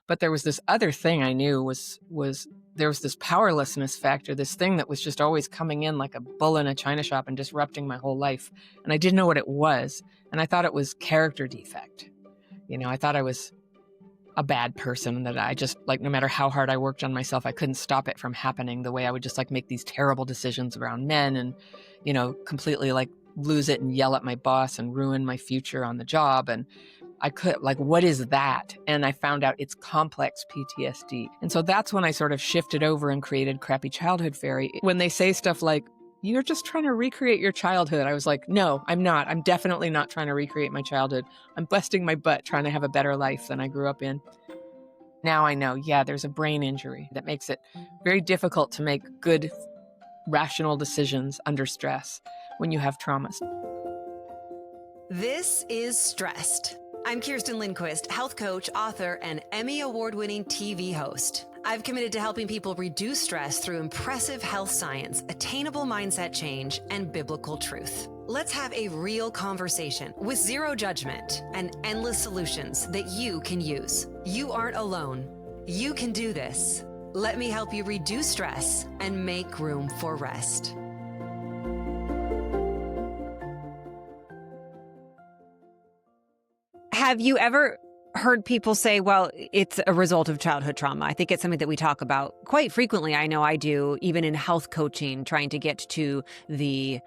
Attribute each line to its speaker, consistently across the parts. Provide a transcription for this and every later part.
Speaker 1: But there was this other thing I knew was there was this powerlessness factor, this thing that was just always coming in like a bull in a china shop and disrupting my whole life. And I didn't know what it was. And I thought it was character defect. I thought I was a bad person, that I just, like, no matter how hard I worked on myself, I couldn't stop it from happening, the way I would just like make these terrible decisions around men and, completely like lose it and yell at my boss and ruin my future on the job. And I could, like, what is that? And I found out it's complex PTSD. And so that's when I sort of shifted over and created Crappy Childhood Fairy. When they say stuff like, you're just trying to recreate your childhood, I was like, no, I'm not. I'm definitely not trying to recreate my childhood. I'm busting my butt trying to have a better life than I grew up in. Now I know, there's a brain injury that makes it very difficult to make good, rational decisions under stress when you have traumas.
Speaker 2: This is StRest. I'm Kerstin Lindquist, health coach, author, and Emmy award-winning TV host. I've committed to helping people reduce stress through impressive health science, attainable mindset change, and biblical truth. Let's have a real conversation with zero judgment and endless solutions that you can use. You aren't alone. You can do this. Let me help you reduce stress and make room for rest.
Speaker 3: Have you ever heard people say, well, it's a result of childhood trauma? I think it's something that we talk about quite frequently. I know I do, even in health coaching, trying to get to the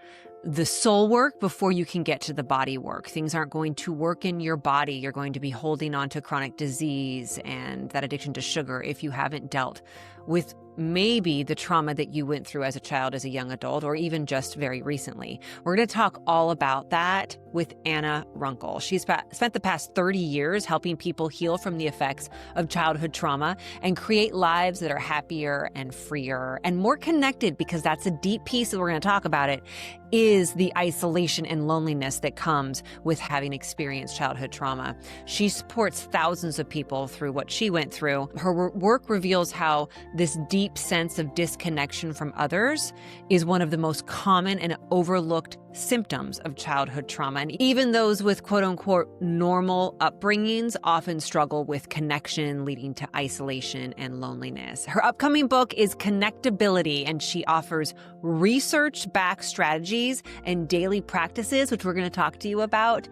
Speaker 3: soul work before you can get to the body work. Things aren't going to work in your body. You're going to be holding on to chronic disease and that addiction to sugar if you haven't dealt with maybe the trauma that you went through as a child, as a young adult, or even just very recently. We're going to talk all about that with Anna Runkle. She's spent the past 30 years helping people heal from the effects of childhood trauma and create lives that are happier and freer and more connected, because that's a deep piece that we're going to talk about. It is the isolation and loneliness that comes with having experienced childhood trauma. She supports thousands of people through what she went through. Her work reveals how this deep sense of disconnection from others is one of the most common and overlooked symptoms of childhood trauma. And even those with quote unquote normal upbringings often struggle with connection, leading to isolation and loneliness. Her upcoming book is Connectability, and she offers research-backed strategies and daily practices, which we're going to talk to you about,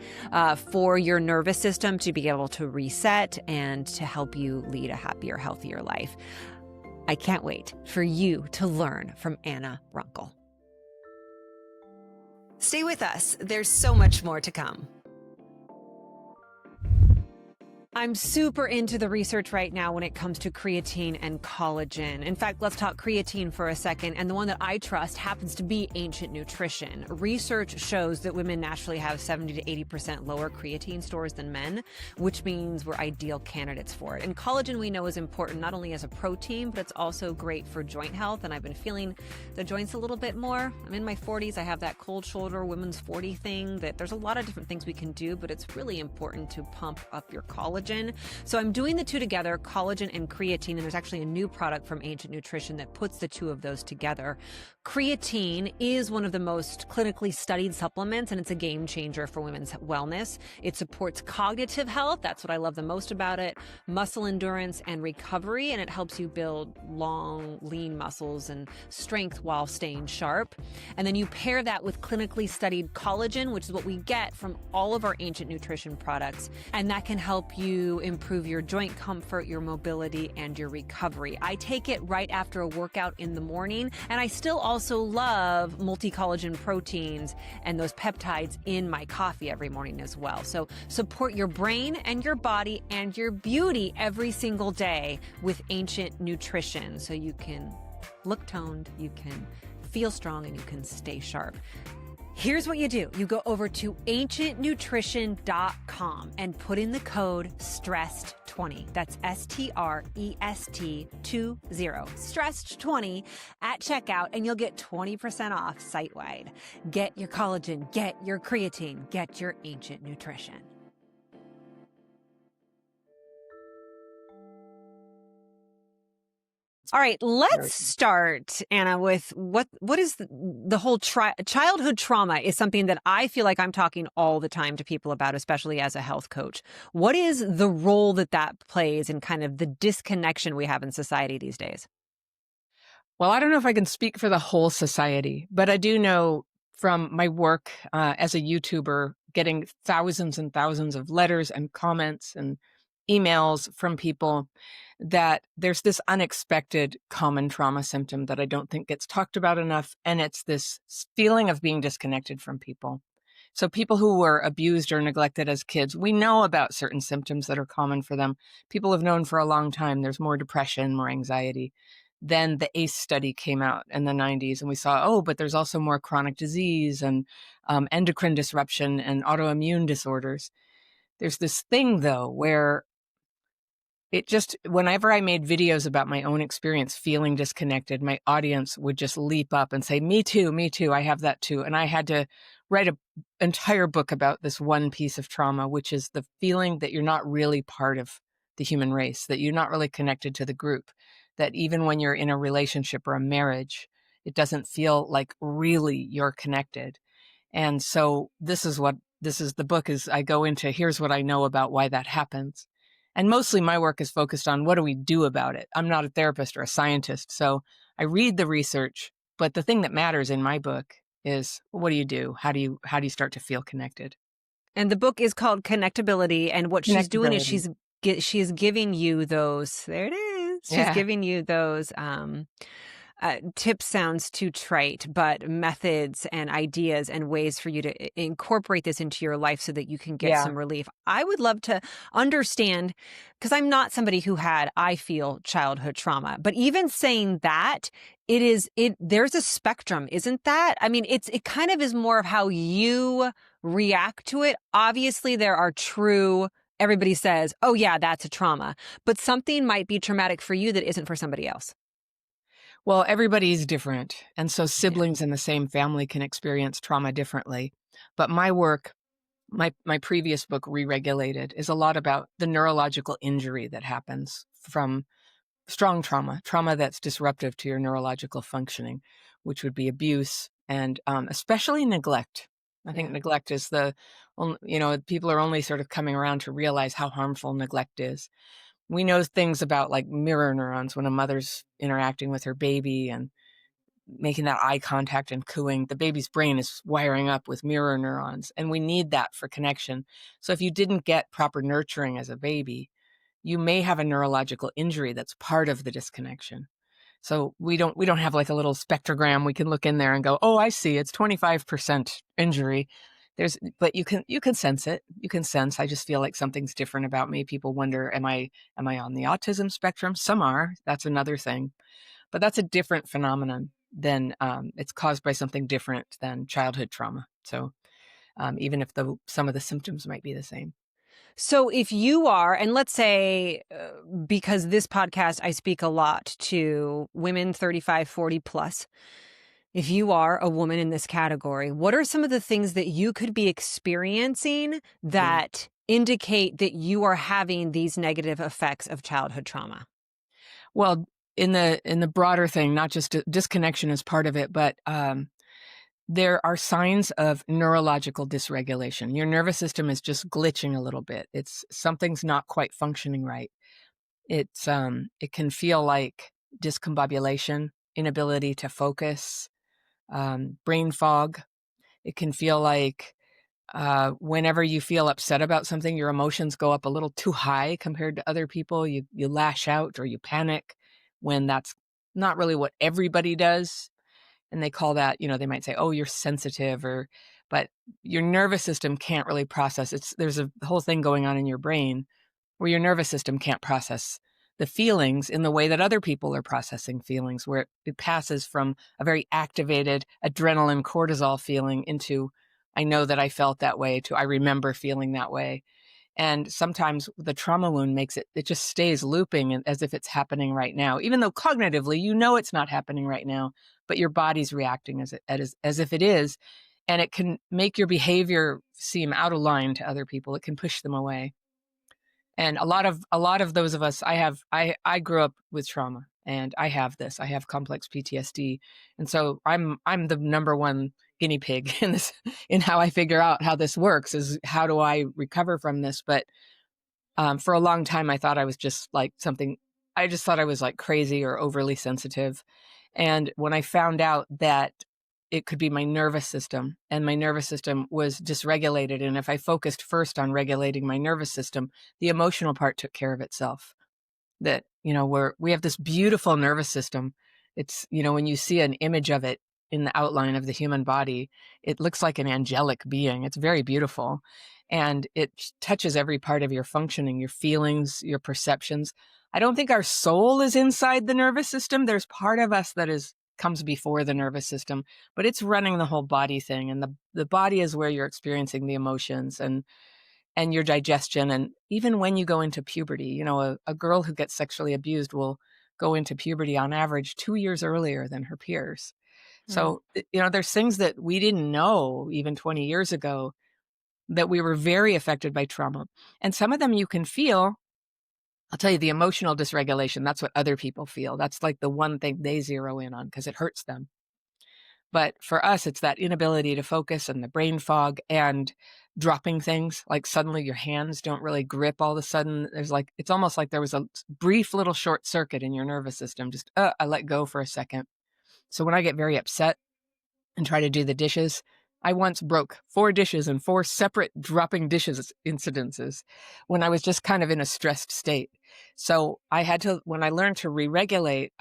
Speaker 3: for your nervous system to be able to reset and to help you lead a happier, healthier life. I can't wait for you to learn from Anna Runkle.
Speaker 2: Stay with us. There's so much more to come.
Speaker 3: I'm super into the research right now when it comes to creatine and collagen. In fact, let's talk creatine for a second. And the one that I trust happens to be Ancient Nutrition. Research shows that women naturally have 70 to 80% lower creatine stores than men, which means we're ideal candidates for it. And collagen, we know, is important not only as a protein, but it's also great for joint health. And I've been feeling the joints a little bit more. I'm in my 40s. I have that cold shoulder, women's 40 thing, that there's a lot of different things we can do, but it's really important to pump up your collagen. So I'm doing the two together, collagen and creatine, and there's actually a new product from Ancient Nutrition that puts the two of those together. Creatine is one of the most clinically studied supplements, and it's a game changer for women's wellness. It supports cognitive health. That's what I love the most about it. Muscle endurance and recovery, and it helps you build long, lean muscles and strength while staying sharp. And then you pair that with clinically studied collagen, which is what we get from all of our Ancient Nutrition products, and that can help you improve your joint comfort, your mobility, and your recovery. I take it right after a workout in the morning, and I still also love multi-collagen proteins and those peptides in my coffee every morning as well. So support your brain and your body and your beauty every single day with Ancient Nutrition, so you can look toned, you can feel strong, and you can stay sharp. Here's what you do. You go over to ancientnutrition.com and put in the code STREST20. That's STREST20, STREST20 at checkout, and you'll get 20% off site-wide. Get your collagen, get your creatine, get your Ancient Nutrition. All right, let's
Speaker 1: Very-
Speaker 3: start, Anna, with what is the whole childhood trauma is something that I feel like I'm talking all the time to people about, especially as a health coach. What is the role that plays in kind of the disconnection we have in society these days?
Speaker 1: Well, I don't know if I can speak for the whole society, but I do know from my work as a YouTuber, getting thousands and thousands of letters and comments and emails from people, that there's this unexpected common trauma symptom that I don't think gets talked about enough. And it's this feeling of being disconnected from people. So people who were abused or neglected as kids, we know about certain symptoms that are common for them. People have known for a long time there's more depression, more anxiety. Then the ACE study came out in the 90s, and we saw, oh, but there's also more chronic disease and endocrine disruption and autoimmune disorders. There's this thing, though, where it just, whenever I made videos about my own experience feeling disconnected, my audience would just leap up and say, me too, I have that too. And I had to write an entire book about this one piece of trauma, which is the feeling that you're not really part of the human race, that you're not really connected to the group, that even when you're in a relationship or a marriage, it doesn't feel like really you're connected. And so this is the book is I go into, here's what I know about why that happens. And mostly my work is focused on what do we do about it. I'm not a therapist or a scientist, so I read the research, but the thing that matters in my book is what do you do? How do you start to feel connected?
Speaker 3: And the book is called Connectability, and what she's doing is
Speaker 1: Connectability.
Speaker 3: she's giving you those. There it is. She's
Speaker 1: Yeah.
Speaker 3: giving you those tips sounds too trite, but methods and ideas and ways for you to incorporate this into your life so that you can get
Speaker 1: Yeah.
Speaker 3: some relief. I would love to understand, because I'm not somebody who had, I feel, childhood trauma, but even saying that, there's a spectrum, isn't that? I mean, it kind of is more of how you react to it. Obviously, there are true, everybody says, oh yeah, that's a trauma, but something might be traumatic for you that isn't for somebody else.
Speaker 1: Well, everybody's different. And so
Speaker 3: Yeah.
Speaker 1: siblings in the same family can experience trauma differently. But my work, my previous book, Re-Regulated, is a lot about the neurological injury that happens from strong trauma that's disruptive to your neurological functioning, which would be abuse and especially neglect. I think
Speaker 3: Yeah.
Speaker 1: neglect is people are only sort of coming around to realize how harmful neglect is. We know things about like mirror neurons when a mother's interacting with her baby and making that eye contact and cooing. The baby's brain is wiring up with mirror neurons, and we need that for connection. So if you didn't get proper nurturing as a baby, you may have a neurological injury that's part of the disconnection. So we don't have like a little spectrogram we can look in there and go, oh, I see, it's 25% injury. But you can sense it. You can sense, I just feel like something's different about me. People wonder, am I on the autism spectrum? Some are. That's another thing. But that's a different phenomenon than it's caused by something different than childhood trauma. So even if some of the symptoms might be the same.
Speaker 3: So if you are, and let's say, because this podcast, I speak a lot to women 35, 40 plus. If you are a woman in this category, what are some of the things that you could be experiencing that indicate that you are having these negative effects of childhood trauma?
Speaker 1: Well, in the broader thing, not just disconnection is part of it, but there are signs of neurological dysregulation. Your nervous system is just glitching a little bit. Something's not quite functioning right. It can feel like discombobulation, inability to focus, brain fog. It can feel like whenever you feel upset about something, your emotions go up a little too high compared to other people. You lash out or you panic when that's not really what everybody does. And they call that, they might say, oh, you're sensitive, but your nervous system can't really process. There's a whole thing going on in your brain where your nervous system can't process the feelings in the way that other people are processing feelings, where it passes from a very activated adrenaline cortisol feeling into, I know that I felt that way, to I remember feeling that way. And sometimes the trauma wound makes it just stays looping as if it's happening right now, even though cognitively, it's not happening right now, but your body's reacting as if it is. And it can make your behavior seem out of line to other people. It can push them away. And a lot of those of us, I grew up with trauma. And I have this. I have complex PTSD. And so I'm the number one guinea pig in this, in how I figure out how this works, is how do I recover from this? But for a long time, I thought I was just like something, I just thought I was like crazy or overly sensitive. And when I found out that it could be my nervous system, and my nervous system was dysregulated, and if I focused first on regulating my nervous system, the emotional part took care of itself. That, we have this beautiful nervous system. It's, when you see an image of it in the outline of the human body, it looks like an angelic being. It's very beautiful. And it touches every part of your functioning, your feelings, your perceptions. I don't think our soul is inside the nervous system. There's part of us that comes before the nervous system, but it's running the whole body thing. And the body is where you're experiencing the emotions and your digestion. And even when you go into puberty, a girl who gets sexually abused will go into puberty on average 2 years earlier than her peers. So, there's things that we didn't know even 20 years ago, that we were very affected by trauma. And some of them you can feel. I'll tell you, the emotional dysregulation, that's what other people feel. That's like the one thing they zero in on because it hurts them. But for us, it's that inability to focus and the brain fog and dropping things. Like suddenly your hands don't really grip all of a sudden. It's almost like there was a brief little short circuit in your nervous system. Just, I let go for a second. So when I get very upset and try to do the dishes, I once broke 4 dishes in 4 separate dropping dishes incidences when I was just kind of in a stressed state. So I had to, when I learned to re-regulate,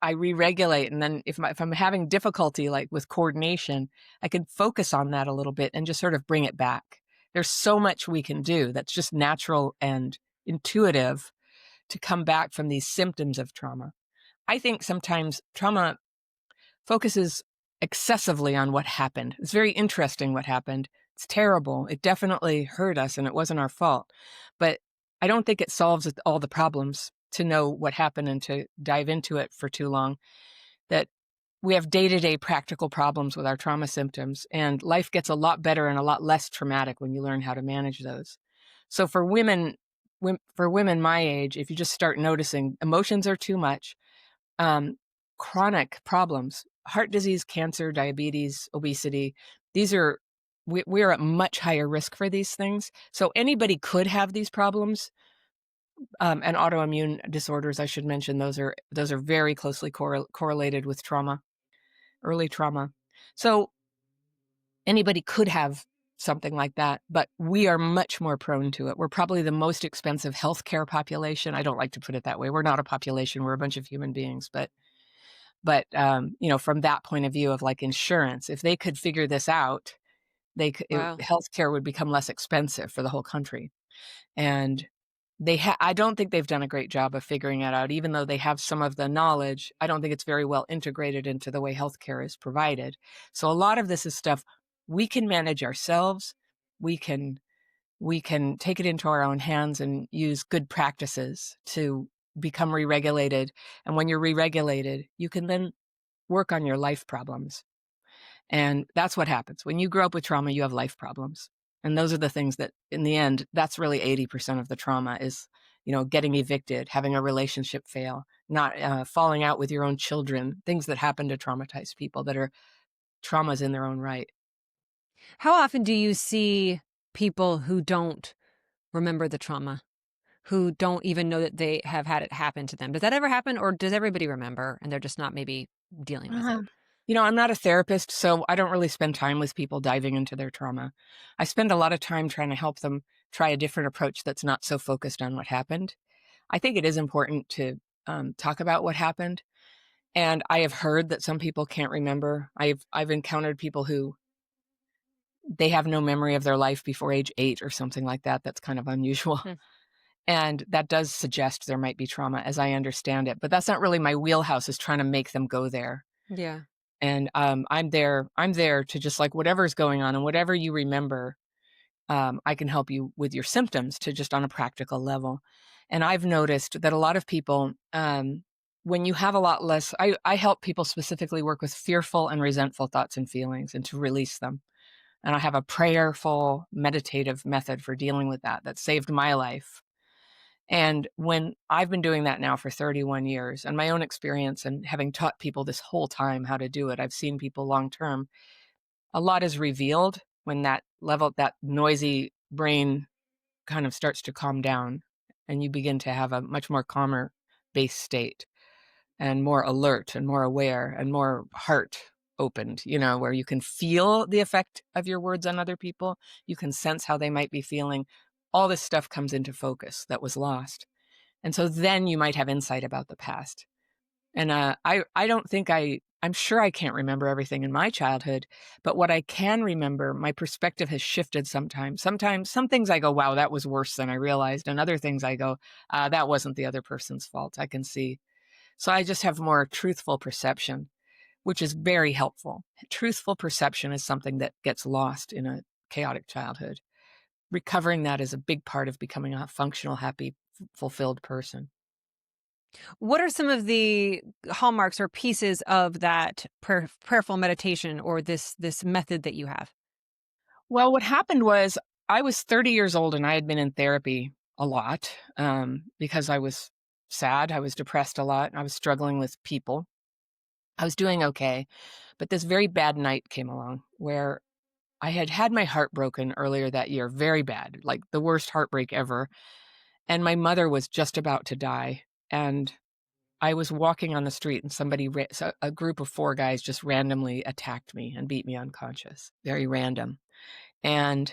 Speaker 1: I re-regulate. And then if I'm having difficulty like with coordination, I can focus on that a little bit and just sort of bring it back. There's so much we can do that's just natural and intuitive to come back from these symptoms of trauma. I think sometimes trauma focuses excessively on what happened. It's very interesting what happened. It's terrible. It definitely hurt us and it wasn't our fault. But I don't think it solves all the problems to know what happened and to dive into it for too long. That we have day-to-day practical problems with our trauma symptoms, and life gets a lot better and a lot less traumatic when you learn how to manage those. So for women my age, if you just start noticing emotions are too much, chronic problems, heart disease, cancer, diabetes, obesity, we are at much higher risk for these things. So anybody could have these problems. And autoimmune disorders, I should mention, those are very closely correlated with trauma, early trauma. So anybody could have something like that, but we are much more prone to it. We're probably the most expensive healthcare population. I don't like to put it that way. We're not a population. We're a bunch of human beings, but from that point of view of like insurance, if they could figure this out,
Speaker 3: Wow.
Speaker 1: healthcare would become less expensive for the whole country. And I don't think they've done a great job of figuring it out. Even though they have some of the knowledge, I don't think it's very well integrated into the way healthcare is provided. So a lot of this is stuff we can manage ourselves. We can take it into our own hands and use good practices to become re-regulated. And when you're re-regulated, you can then work on your life problems. And that's what happens. When you grow up with trauma, you have life problems. And those are the things that, in the end, that's really 80% of the trauma is, getting evicted, having a relationship fail, not falling out with your own children, things that happen to traumatized people that are traumas in their own right.
Speaker 3: How often do you see people who don't remember the trauma, who don't even know that they have had it happen to them? Does that ever happen, or does everybody remember and they're just not maybe dealing with it?
Speaker 1: I'm not a therapist, so I don't really spend time with people diving into their trauma. I spend a lot of time trying to help them try a different approach that's not so focused on what happened. I think it is important to talk about what happened. And I have heard that some people can't remember. I've encountered people who they have no memory of their life before age 8 or something like that. That's kind of unusual.
Speaker 3: Hmm.
Speaker 1: And that does suggest there might be trauma as I understand it. But that's not really my wheelhouse, is trying to make them go there.
Speaker 3: Yeah.
Speaker 1: And I'm there to just like whatever's going on and whatever you remember, I can help you with your symptoms to just on a practical level. And I've noticed that a lot of people, when you have a lot less, I help people specifically work with fearful and resentful thoughts and feelings and to release them. And I have a prayerful, meditative method for dealing with that saved my life. And when I've been doing that now for 31 years, and my own experience and having taught people this whole time how to do it, I've seen people long term, a lot is revealed when that level, that noisy brain kind of starts to calm down, and you begin to have a much more calmer base state and more alert and more aware and more heart opened, where you can feel the effect of your words on other people. You can sense how they might be feeling. All this stuff comes into focus that was lost. And so then you might have insight about the past. And I don't think I'm sure I can't remember everything in my childhood, but what I can remember, my perspective has shifted sometimes. Sometimes some things I go, wow, that was worse than I realized. And other things I go, that wasn't the other person's fault. I can see. So I just have more truthful perception, which is very helpful. Truthful perception is something that gets lost in a chaotic childhood. Recovering that is a big part of becoming a functional, happy, fulfilled person.
Speaker 3: What are some of the hallmarks or pieces of that prayerful meditation or this method that you have?
Speaker 1: Well, what happened was I was 30 years old and I had been in therapy a lot because I was sad. I was depressed a lot. I was struggling with people. I was doing okay. But this very bad night came along where I had had my heart broken earlier that year, very bad, like the worst heartbreak ever. And my mother was just about to die. And I was walking on the street and so a group of 4 guys just randomly attacked me and beat me unconscious. Very random. And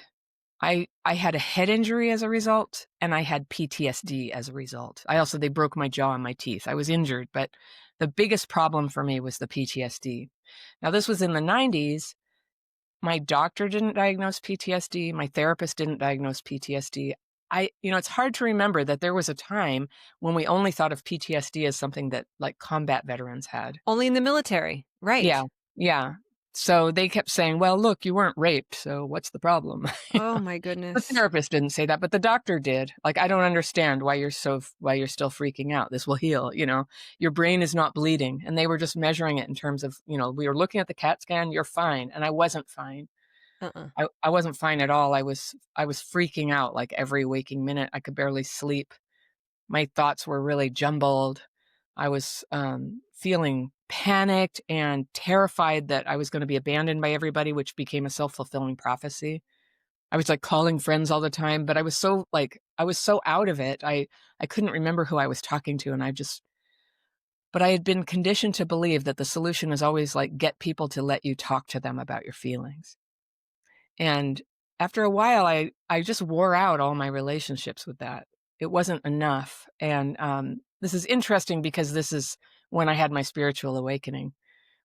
Speaker 1: I had a head injury as a result, and I had PTSD as a result. They broke my jaw and my teeth. I was injured, but the biggest problem for me was the PTSD. Now, this was in the 90s. My doctor didn't diagnose PTSD. My therapist didn't diagnose PTSD. It's hard to remember that there was a time when we only thought of PTSD as something that like combat veterans had.
Speaker 3: Only in the military, right?
Speaker 1: Yeah. Yeah. So they kept saying, well, look, you weren't raped. So what's the problem?
Speaker 3: Oh my
Speaker 1: The
Speaker 3: goodness.
Speaker 1: therapist didn't say that, but the doctor did. Like, I don't understand why you're still freaking out. This will heal, your brain is not bleeding. And they were just measuring it in terms of, we were looking at the CAT scan, you're fine. And I wasn't fine. I wasn't fine at all. I was freaking out like every waking minute. I could barely sleep. My thoughts were really jumbled. I was feeling panicked and terrified that I was going to be abandoned by everybody, which became a self-fulfilling prophecy. I was like calling friends all the time, but I was so out of it. I couldn't remember who I was talking to. But I had been conditioned to believe that the solution is always like, get people to let you talk to them about your feelings. And after a while, I just wore out all my relationships with that. It wasn't enough. And this is interesting because this is when I had my spiritual awakening,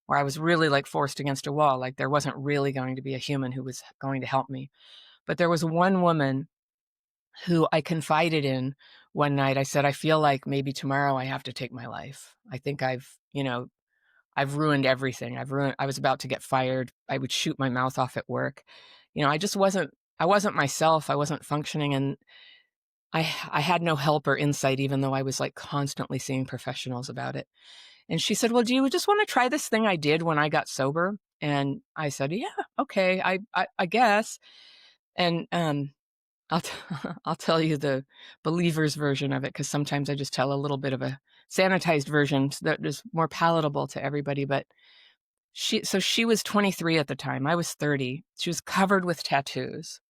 Speaker 1: where I was really like forced against a wall. Like there wasn't really going to be a human who was going to help me. But there was one woman who I confided in one night. I said, I feel like maybe tomorrow I have to take my life. I think I've ruined everything. I was about to get fired. I would shoot my mouth off at work. I wasn't myself. I wasn't functioning. And I had no help or insight, even though I was like constantly seeing professionals about it. And she said, well, do you just want to try this thing I did when I got sober? And I said, yeah, okay, I guess. And I'll tell you the believer's version of it, because sometimes I just tell a little bit of a sanitized version that is more palatable to everybody. But she was 23 at the time. I was 30. She was covered with tattoos.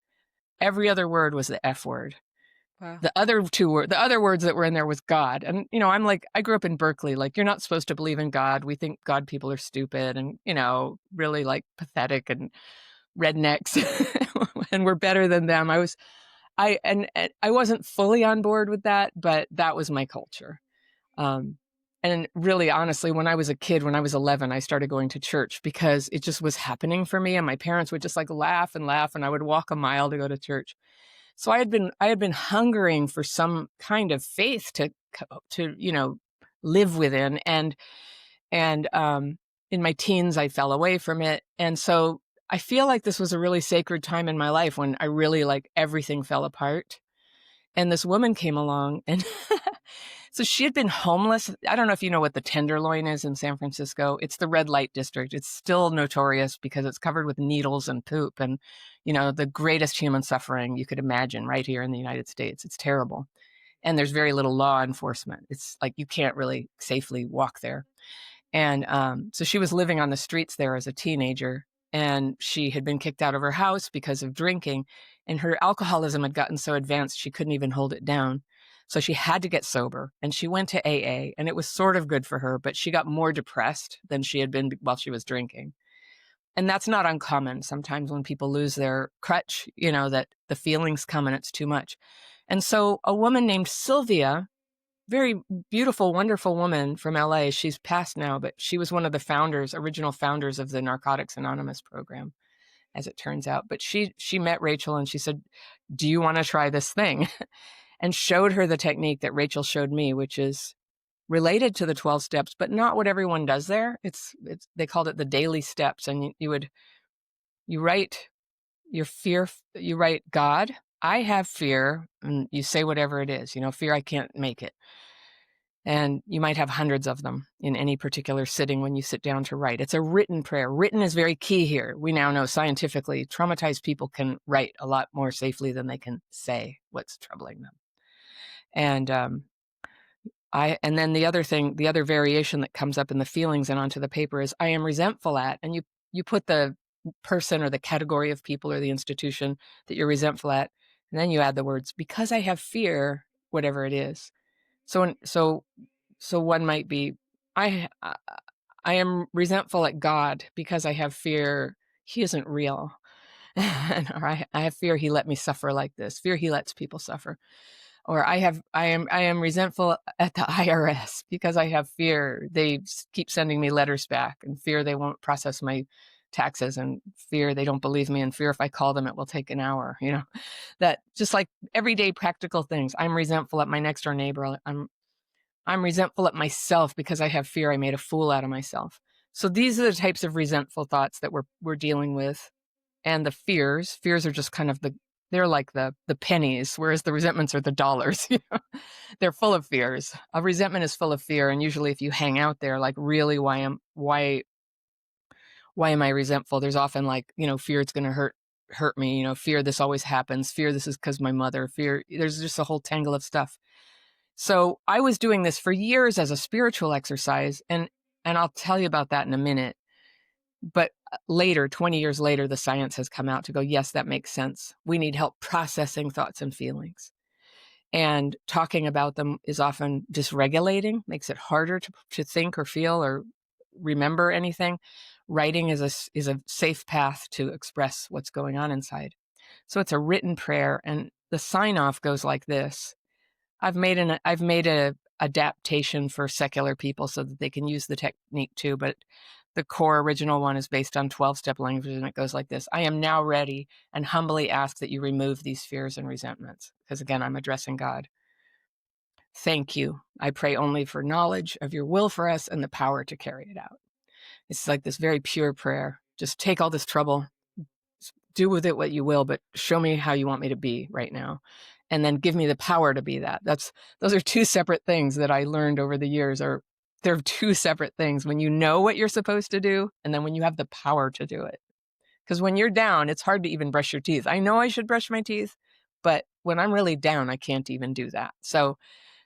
Speaker 1: Every other word was the F word.
Speaker 3: Wow.
Speaker 1: The other words that were in there was God. And, I'm like, I grew up in Berkeley. Like, you're not supposed to believe in God. We think God people are stupid and, really like pathetic and rednecks and we're better than them. I wasn't fully on board with that, but that was my culture. And really, honestly, when I was a kid, when I was 11, I started going to church because it just was happening for me. And my parents would just like laugh, and I would walk a mile to go to church. So I had been hungering for some kind of faith to live within. And in my teens, I fell away from it. And so I feel like this was a really sacred time in my life when I really like everything fell apart. And this woman came along, and so she had been homeless. I don't know if you know what the Tenderloin is in San Francisco. It's the red light district. It's still notorious because it's covered with needles and poop and, the greatest human suffering you could imagine right here in the United States. It's terrible. and there's very little law enforcement. It's like you can't really safely walk there. And so she was living on the streets there as a teenager, and she had been kicked out of her house because of drinking, and her alcoholism had gotten so advanced she couldn't even hold it down. So she had to get sober, and she went to AA, and it was sort of good for her, but she got more depressed than she had been while she was drinking. And that's not uncommon. Sometimes when people lose their crutch, that the feelings come and it's too much. And so a woman named Sylvia, very beautiful, wonderful woman from LA. She's passed now, but she was one of the original founders of the Narcotics Anonymous program, as it turns out. But she met Rachel and she said, do you want to try this thing? And showed her the technique that Rachel showed me, which is related to the 12 steps, but not what everyone does there. They called it the daily steps. And you write your fear, you write, God, I have fear, and you say whatever it is, fear, I can't make it. And you might have hundreds of them in any particular sitting when you sit down to write. It's a written prayer. Written is very key here. We now know scientifically traumatized people can write a lot more safely than they can say what's troubling them. And then the other variation that comes up in the feelings and onto the paper is I am resentful at, and you put the person or the category of people or the institution that you're resentful at, and then you add the words, because I have fear, whatever it is. So one might be, I am resentful at God because I have fear he isn't real. Or I have fear he let me suffer like this, fear he lets people suffer. Or I am resentful at the IRS because I have fear they keep sending me letters back, and fear they won't process my taxes, and fear they don't believe me, and fear if I call them it will take an hour. That just like everyday practical things. I'm resentful at my next door neighbor. I'm resentful at myself because I have fear I made a fool out of myself. So these are the types of resentful thoughts that we're dealing with. And the fears are just kind of they're like the pennies, whereas the resentments are the dollars. They're full of fears. A resentment is full of fear. And usually if you hang out there, like, really, why am I resentful? There's often like, fear it's going to hurt me, fear this always happens, fear this is because my mother, fear, there's just a whole tangle of stuff. So I was doing this for years as a spiritual exercise, and I'll tell you about that in a minute. But later, 20 years later, the science has come out to go, yes, that makes sense. We need help processing thoughts and feelings. And talking about them is often dysregulating, makes it harder to think or feel or remember anything. Writing is a safe path to express what's going on inside. So it's a written prayer, and the sign off goes like this. I've made a adaptation for secular people so that they can use the technique too, but the core original one is based on 12-step language, and it goes like this. I am now ready and humbly ask that you remove these fears and resentments. Because again, I'm addressing God. Thank you. I pray only for knowledge of your will for us and the power to carry it out. It's like this very pure prayer. Just take all this trouble, do with it what you will, but show me how you want me to be right now. And then give me the power to be that. Those are two separate things that I learned over the years. They're two separate things. When you know what you're supposed to do, and then when you have the power to do it. Because when you're down, it's hard to even brush your teeth. I know I should brush my teeth, but when I'm really down, I can't even do that. So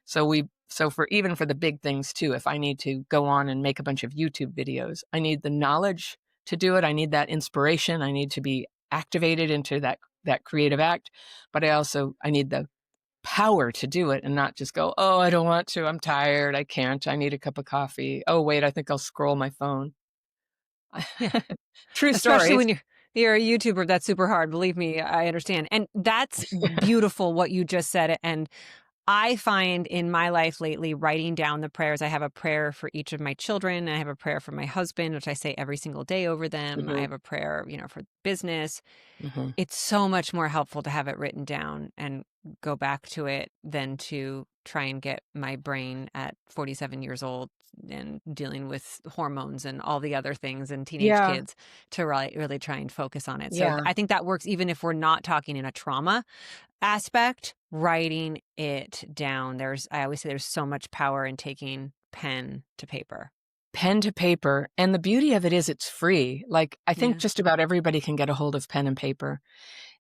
Speaker 1: for the big things too, if I need to go on and make a bunch of YouTube videos, I need the knowledge to do it. I need that inspiration. I need to be activated into that creative act, but I need the power to do it and not just go, oh, I don't want to, I'm tired, I can't, I need a cup of coffee. Oh, wait, I think I'll scroll my phone. True story.
Speaker 3: Especially when you're a YouTuber, that's super hard. Believe me, I understand. And that's beautiful what you just said. And I find in my life lately, writing down the prayers, I have a prayer for each of my children. I have a prayer for my husband, which I say every single day over them. I have a prayer, for business. It's so much more helpful to have it written down and go back to it than to try and get my brain at 47 years old and dealing with hormones and all the other things and teenage kids to really try and focus on it. So I think that works even if we're not talking in a trauma aspect, writing it down. I always say there's so much power in taking pen to paper.
Speaker 1: Pen to paper. And the beauty of it is it's free. Like, I think just about everybody can get a hold of pen and paper.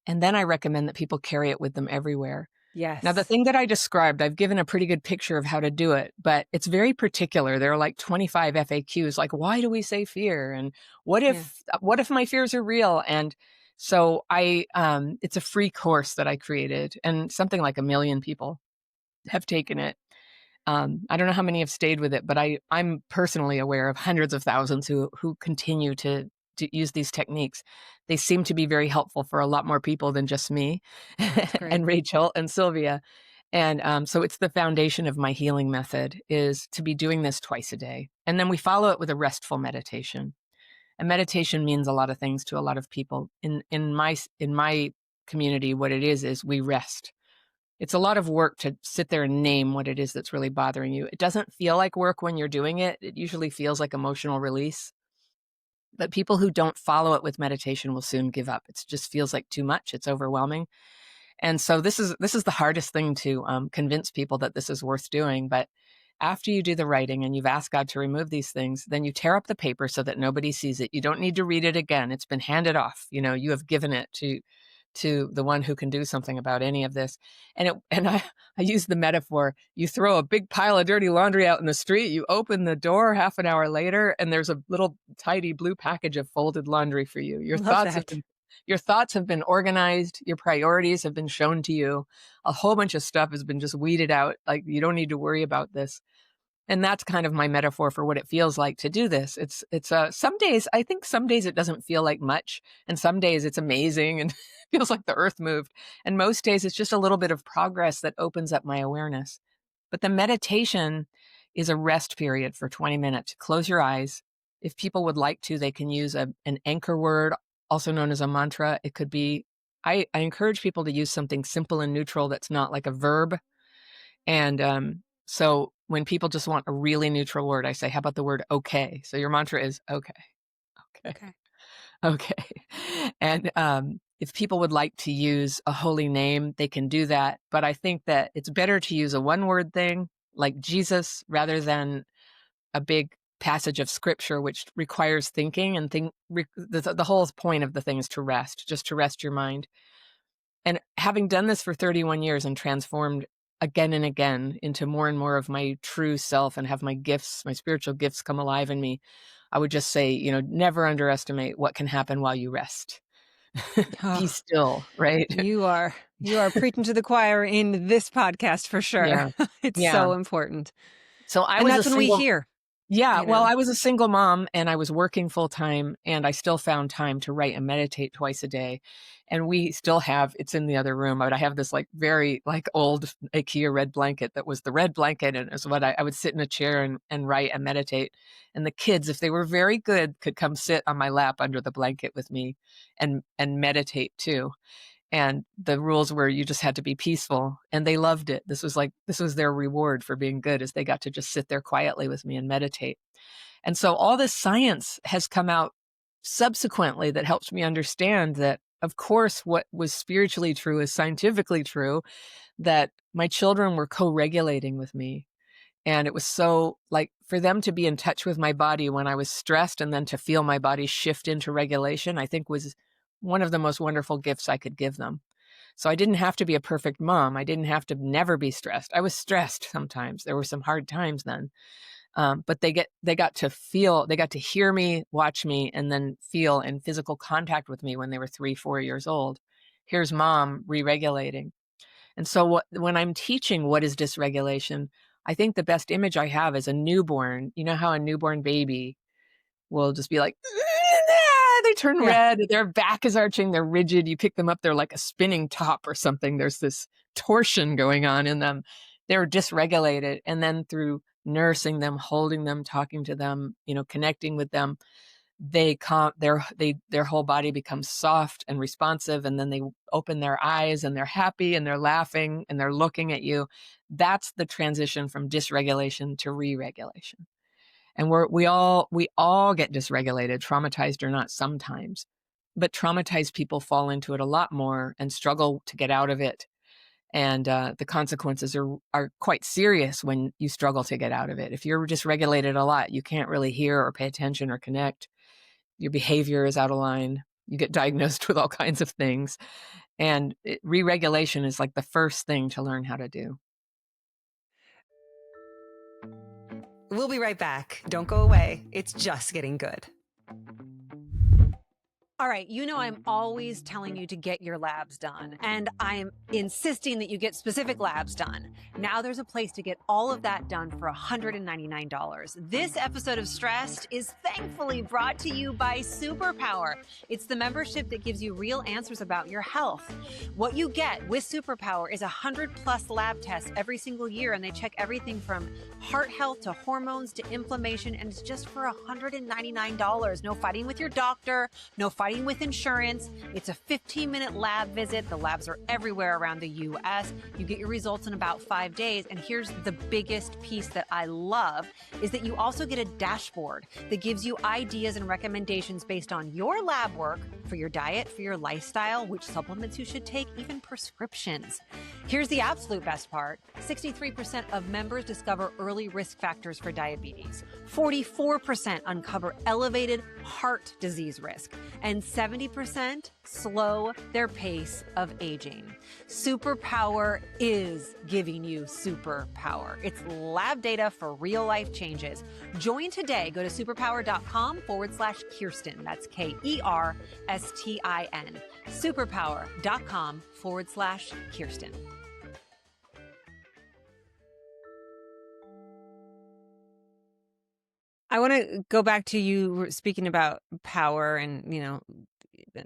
Speaker 1: And then I recommend that people carry it with them everywhere. Now, the
Speaker 3: Yes.
Speaker 1: thing that I described, I've given a pretty good picture of how to do it, but it's very particular. There are like 25 FAQs, like, why do we say fear? And
Speaker 3: Yeah.
Speaker 1: what if my fears are real? And so it's a free course that I created, and something like 1 million people have taken it. I don't know how many have stayed with it, but I'm personally aware of hundreds of thousands who continue to use these techniques. They seem to be very helpful for a lot more people than just me
Speaker 3: That's great.
Speaker 1: and Rachel and Sylvia. And so it's the foundation of my healing method, is to be doing this twice a day. And then we follow it with a restful meditation. And meditation means a lot of things to a lot of people. In my community, what it is we rest. It's a lot of work to sit there and name what it is that's really bothering you. It doesn't feel like work when you're doing it. It usually feels like emotional release. But people who don't follow it with meditation will soon give up. It just feels like too much. It's overwhelming. And so this is the hardest thing to convince people that this is worth doing. But after you do the writing and you've asked God to remove these things, then you tear up the paper so that nobody sees it. You don't need to read it again. It's been handed off. You have given it to the one who can do something about any of this. And I use the metaphor: you throw a big pile of dirty laundry out in the street, you open the door half an hour later, and there's a little tidy blue package of folded laundry for you. Your
Speaker 3: Love
Speaker 1: thoughts have
Speaker 3: that.
Speaker 1: been your thoughts have been organized, your priorities have been shown to you. A whole bunch of stuff has been just weeded out. Like, you don't need to worry about this. And that's kind of my metaphor for what it feels like to do this. It's some days, I think some days it doesn't feel like much, and some days it's amazing and feels like the earth moved. And most days it's just a little bit of progress that opens up my awareness. But the meditation is a rest period for 20 minutes. Close your eyes. If people would like to, they can use an anchor word, also known as a mantra. It could be, I encourage people to use something simple and neutral that's not like a verb. And so when people just want a really neutral word, I say, how about the word okay? So your mantra is okay, okay,
Speaker 3: Okay.
Speaker 1: okay. And if people would like to use a holy name, they can do that. But I think that it's better to use a one-word thing like Jesus rather than a big passage of scripture, which requires thinking and the whole point of the thing is to rest, just to rest your mind. And having done this for 31 years and transformed again and again into more and more of my true self and have my gifts, my spiritual gifts come alive in me, I would just say, never underestimate what can happen while you rest. Be
Speaker 3: Oh,
Speaker 1: still, right?
Speaker 3: you are preaching to the choir in this podcast for sure.
Speaker 1: Yeah.
Speaker 3: It's
Speaker 1: Yeah.
Speaker 3: so important.
Speaker 1: So I
Speaker 3: And
Speaker 1: was
Speaker 3: that's when we hear,
Speaker 1: Yeah,
Speaker 3: you
Speaker 1: well,
Speaker 3: know.
Speaker 1: I was a single mom and I was working full time, and I still found time to write and meditate twice a day. And we still have, it's in the other room, but I have this like very like old IKEA red blanket that was the red blanket. And it's what I would sit in a chair and write and meditate. And the kids, if they were very good, could come sit on my lap under the blanket with me and meditate too. And the rules were you just had to be peaceful, and they loved it. This was their reward for being good, is they got to just sit there quietly with me and meditate. And so all this science has come out subsequently that helps me understand that, of course, what was spiritually true is scientifically true, that my children were co-regulating with me. And it was so, like, for them to be in touch with my body when I was stressed and then to feel my body shift into regulation, I think was one of the most wonderful gifts I could give them. So I didn't have to be a perfect mom. I didn't have to never be stressed. I was stressed sometimes. There were some hard times then. But they got to hear me, watch me, and then feel in physical contact with me when they were 3, 4 years old. Here's mom re-regulating. And so when I'm teaching what is dysregulation, I think the best image I have is a newborn. You know how a newborn baby will just be like, they turn
Speaker 3: Yeah.
Speaker 1: red, their back is arching, they're rigid. You pick them up, they're like a spinning top or something. There's this torsion going on in them. They're dysregulated. And then through nursing them, holding them, talking to them, connecting with them, their whole body becomes soft and responsive, and then they open their eyes and they're happy and they're laughing and they're looking at you. That's the transition from dysregulation to re-regulation. And we all get dysregulated, traumatized or not sometimes. But traumatized people fall into it a lot more and struggle to get out of it. And the consequences are quite serious when you struggle to get out of it. If you're dysregulated a lot, you can't really hear or pay attention or connect. Your behavior is out of line. You get diagnosed with all kinds of things. And re-regulation is like the first thing to learn how to do.
Speaker 2: We'll be right back. Don't go away. It's just getting good.
Speaker 3: All right, I'm always telling you to get your labs done, and I'm insisting that you get specific labs done. Now there's a place to get all of that done for $199. This episode of StRest is thankfully brought to you by Superpower. It's the membership that gives you real answers about your health. What you get with Superpower is 100+ lab tests every single year, and they check everything from heart health to hormones to inflammation, and it's just for $199. No fighting with your doctor, no fighting with insurance. It's a 15-minute lab visit. The labs are everywhere around the US. You get your results in about 5 days. And here's the biggest piece that I love is that you also get a dashboard that gives you ideas and recommendations based on your lab work for your diet, for your lifestyle, which supplements you should take, even prescriptions. Here's the absolute best part. 63% of members discover early risk factors for diabetes. 44% uncover elevated heart disease risk. And 70% slow their pace of aging. Superpower is giving you superpower. It's lab data for real life changes. Join today. Go to superpower.com/Kerstin. That's Kerstin. Superpower.com/Kerstin. I want to go back to you speaking about power and,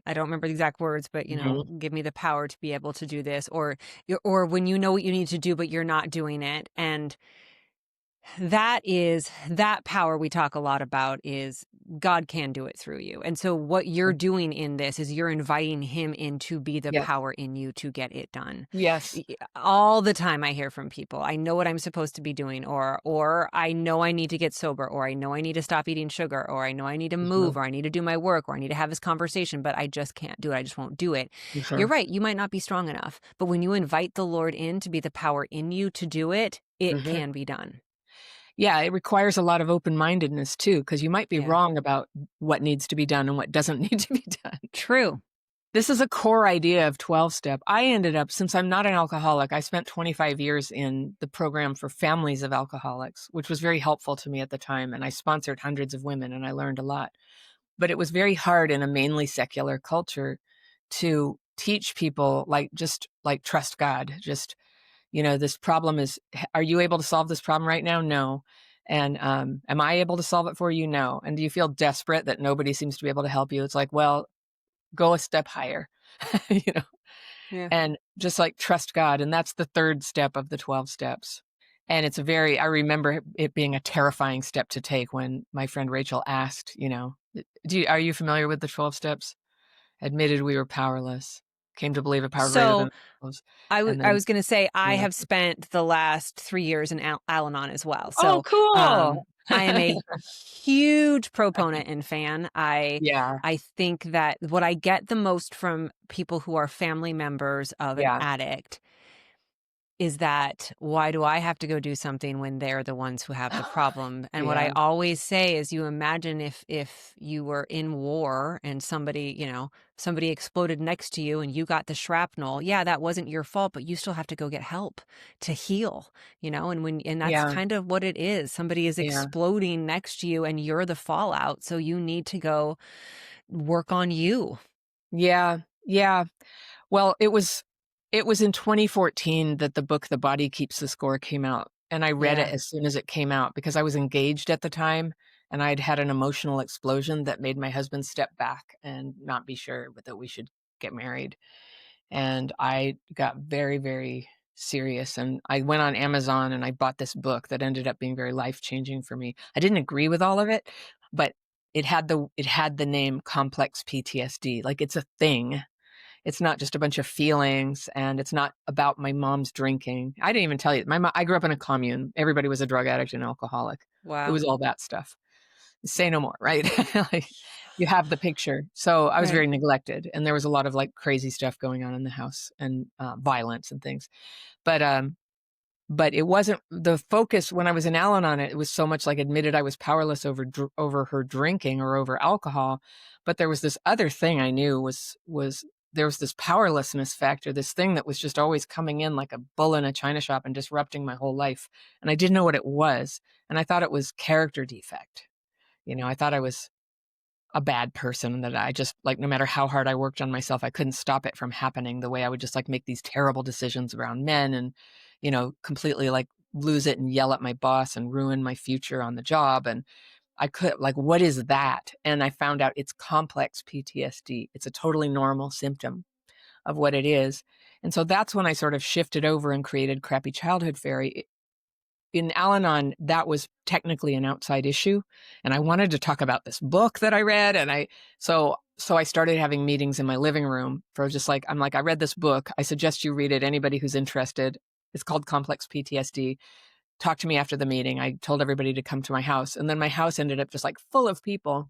Speaker 3: I don't remember the exact words, but, give me the power to be able to do this, or when you know what you need to do, but you're not doing it. And that power we talk a lot about is God can do it through you. And so what you're doing in this is you're inviting him in to be the
Speaker 1: Yes.
Speaker 3: power in you to get it done.
Speaker 1: Yes.
Speaker 3: All the time I hear from people, I know what I'm supposed to be doing, or I know I need to get sober, or I know I need to stop eating sugar, or I know I need to move, or I need to do my work, or I need to have this conversation, but I just can't do it. I just won't do it. You're right. You might not be strong enough, but when you invite the Lord in to be the power in you to do it, it can be done.
Speaker 1: Yeah, it requires a lot of open-mindedness too, because you might be wrong about what needs to be done and what doesn't need to be done.
Speaker 3: True.
Speaker 1: This is a core idea of 12-step. I ended up, since I'm not an alcoholic, I spent 25 years in the program for families of alcoholics, which was very helpful to me at the time. And I sponsored hundreds of women and I learned a lot. But it was very hard in a mainly secular culture to teach people just trust God. Just, this problem is, are you able to solve this problem right now? No. And am I able to solve it for you? No. And do you feel desperate that nobody seems to be able to help you? It's like, well, go a step higher, and just trust God. And that's the third step of the 12 steps. And it's I remember it being a terrifying step to take when my friend Rachel asked, are you familiar with the 12 steps? Admitted we were powerless, came to believe a power greater than ourselves.
Speaker 3: I was going to say, I have spent the last 3 years in Al-Anon as well. So,
Speaker 1: cool.
Speaker 3: I am a huge proponent and fan. I think that what I get the most from people who are family members of an addict is that, why do I have to go do something when they're the ones who have the problem? And what I always say is, you imagine if you were in war and somebody exploded next to you and you got the shrapnel. Yeah, that wasn't your fault, but you still have to go get help to heal, and that's kind of what it is. Somebody is exploding next to you and you're the fallout. So you need to go work on you.
Speaker 1: Yeah. Yeah. Well, it was in 2014 that the book, The Body Keeps the Score, came out. And I read it as soon as it came out because I was engaged at the time and I'd had an emotional explosion that made my husband step back and not be sure that we should get married. And I got very, very serious. And I went on Amazon and I bought this book that ended up being very life-changing for me. I didn't agree with all of it, but it had the name complex PTSD. It's a thing. It's not just a bunch of feelings, and it's not about my mom's drinking. I didn't even tell you. I grew up in a commune. Everybody was a drug addict and alcoholic.
Speaker 3: Wow.
Speaker 1: It was all that stuff. Say no more, right? You have the picture. So I was very neglected, and there was a lot of crazy stuff going on in the house and violence and things. But it wasn't the focus when I was in Al-Anon. It was so much admitted I was powerless over her drinking or over alcohol. But there was this other thing I knew was there was this powerlessness factor, this thing that was just always coming in like a bull in a china shop and disrupting my whole life. And I didn't know what it was. And I thought it was character defect. I thought I was a bad person, that I just, like, no matter how hard I worked on myself, I couldn't stop it from happening, the way I would just like make these terrible decisions around men and, completely like lose it and yell at my boss and ruin my future on the job. And I could, like, what is that? And I found out it's complex PTSD. It's a totally normal symptom of what it is. And so that's when I sort of shifted over and created Crappy Childhood Fairy. In Al-Anon, that was technically an outside issue. And I wanted to talk about this book that I read. And so I started having meetings in my living room for just like, I'm like, I read this book. I suggest you read it. Anybody who's interested. It's called Complex PTSD. Talk to me after the meeting. I told everybody to come to my house. And then my house ended up just like full of people.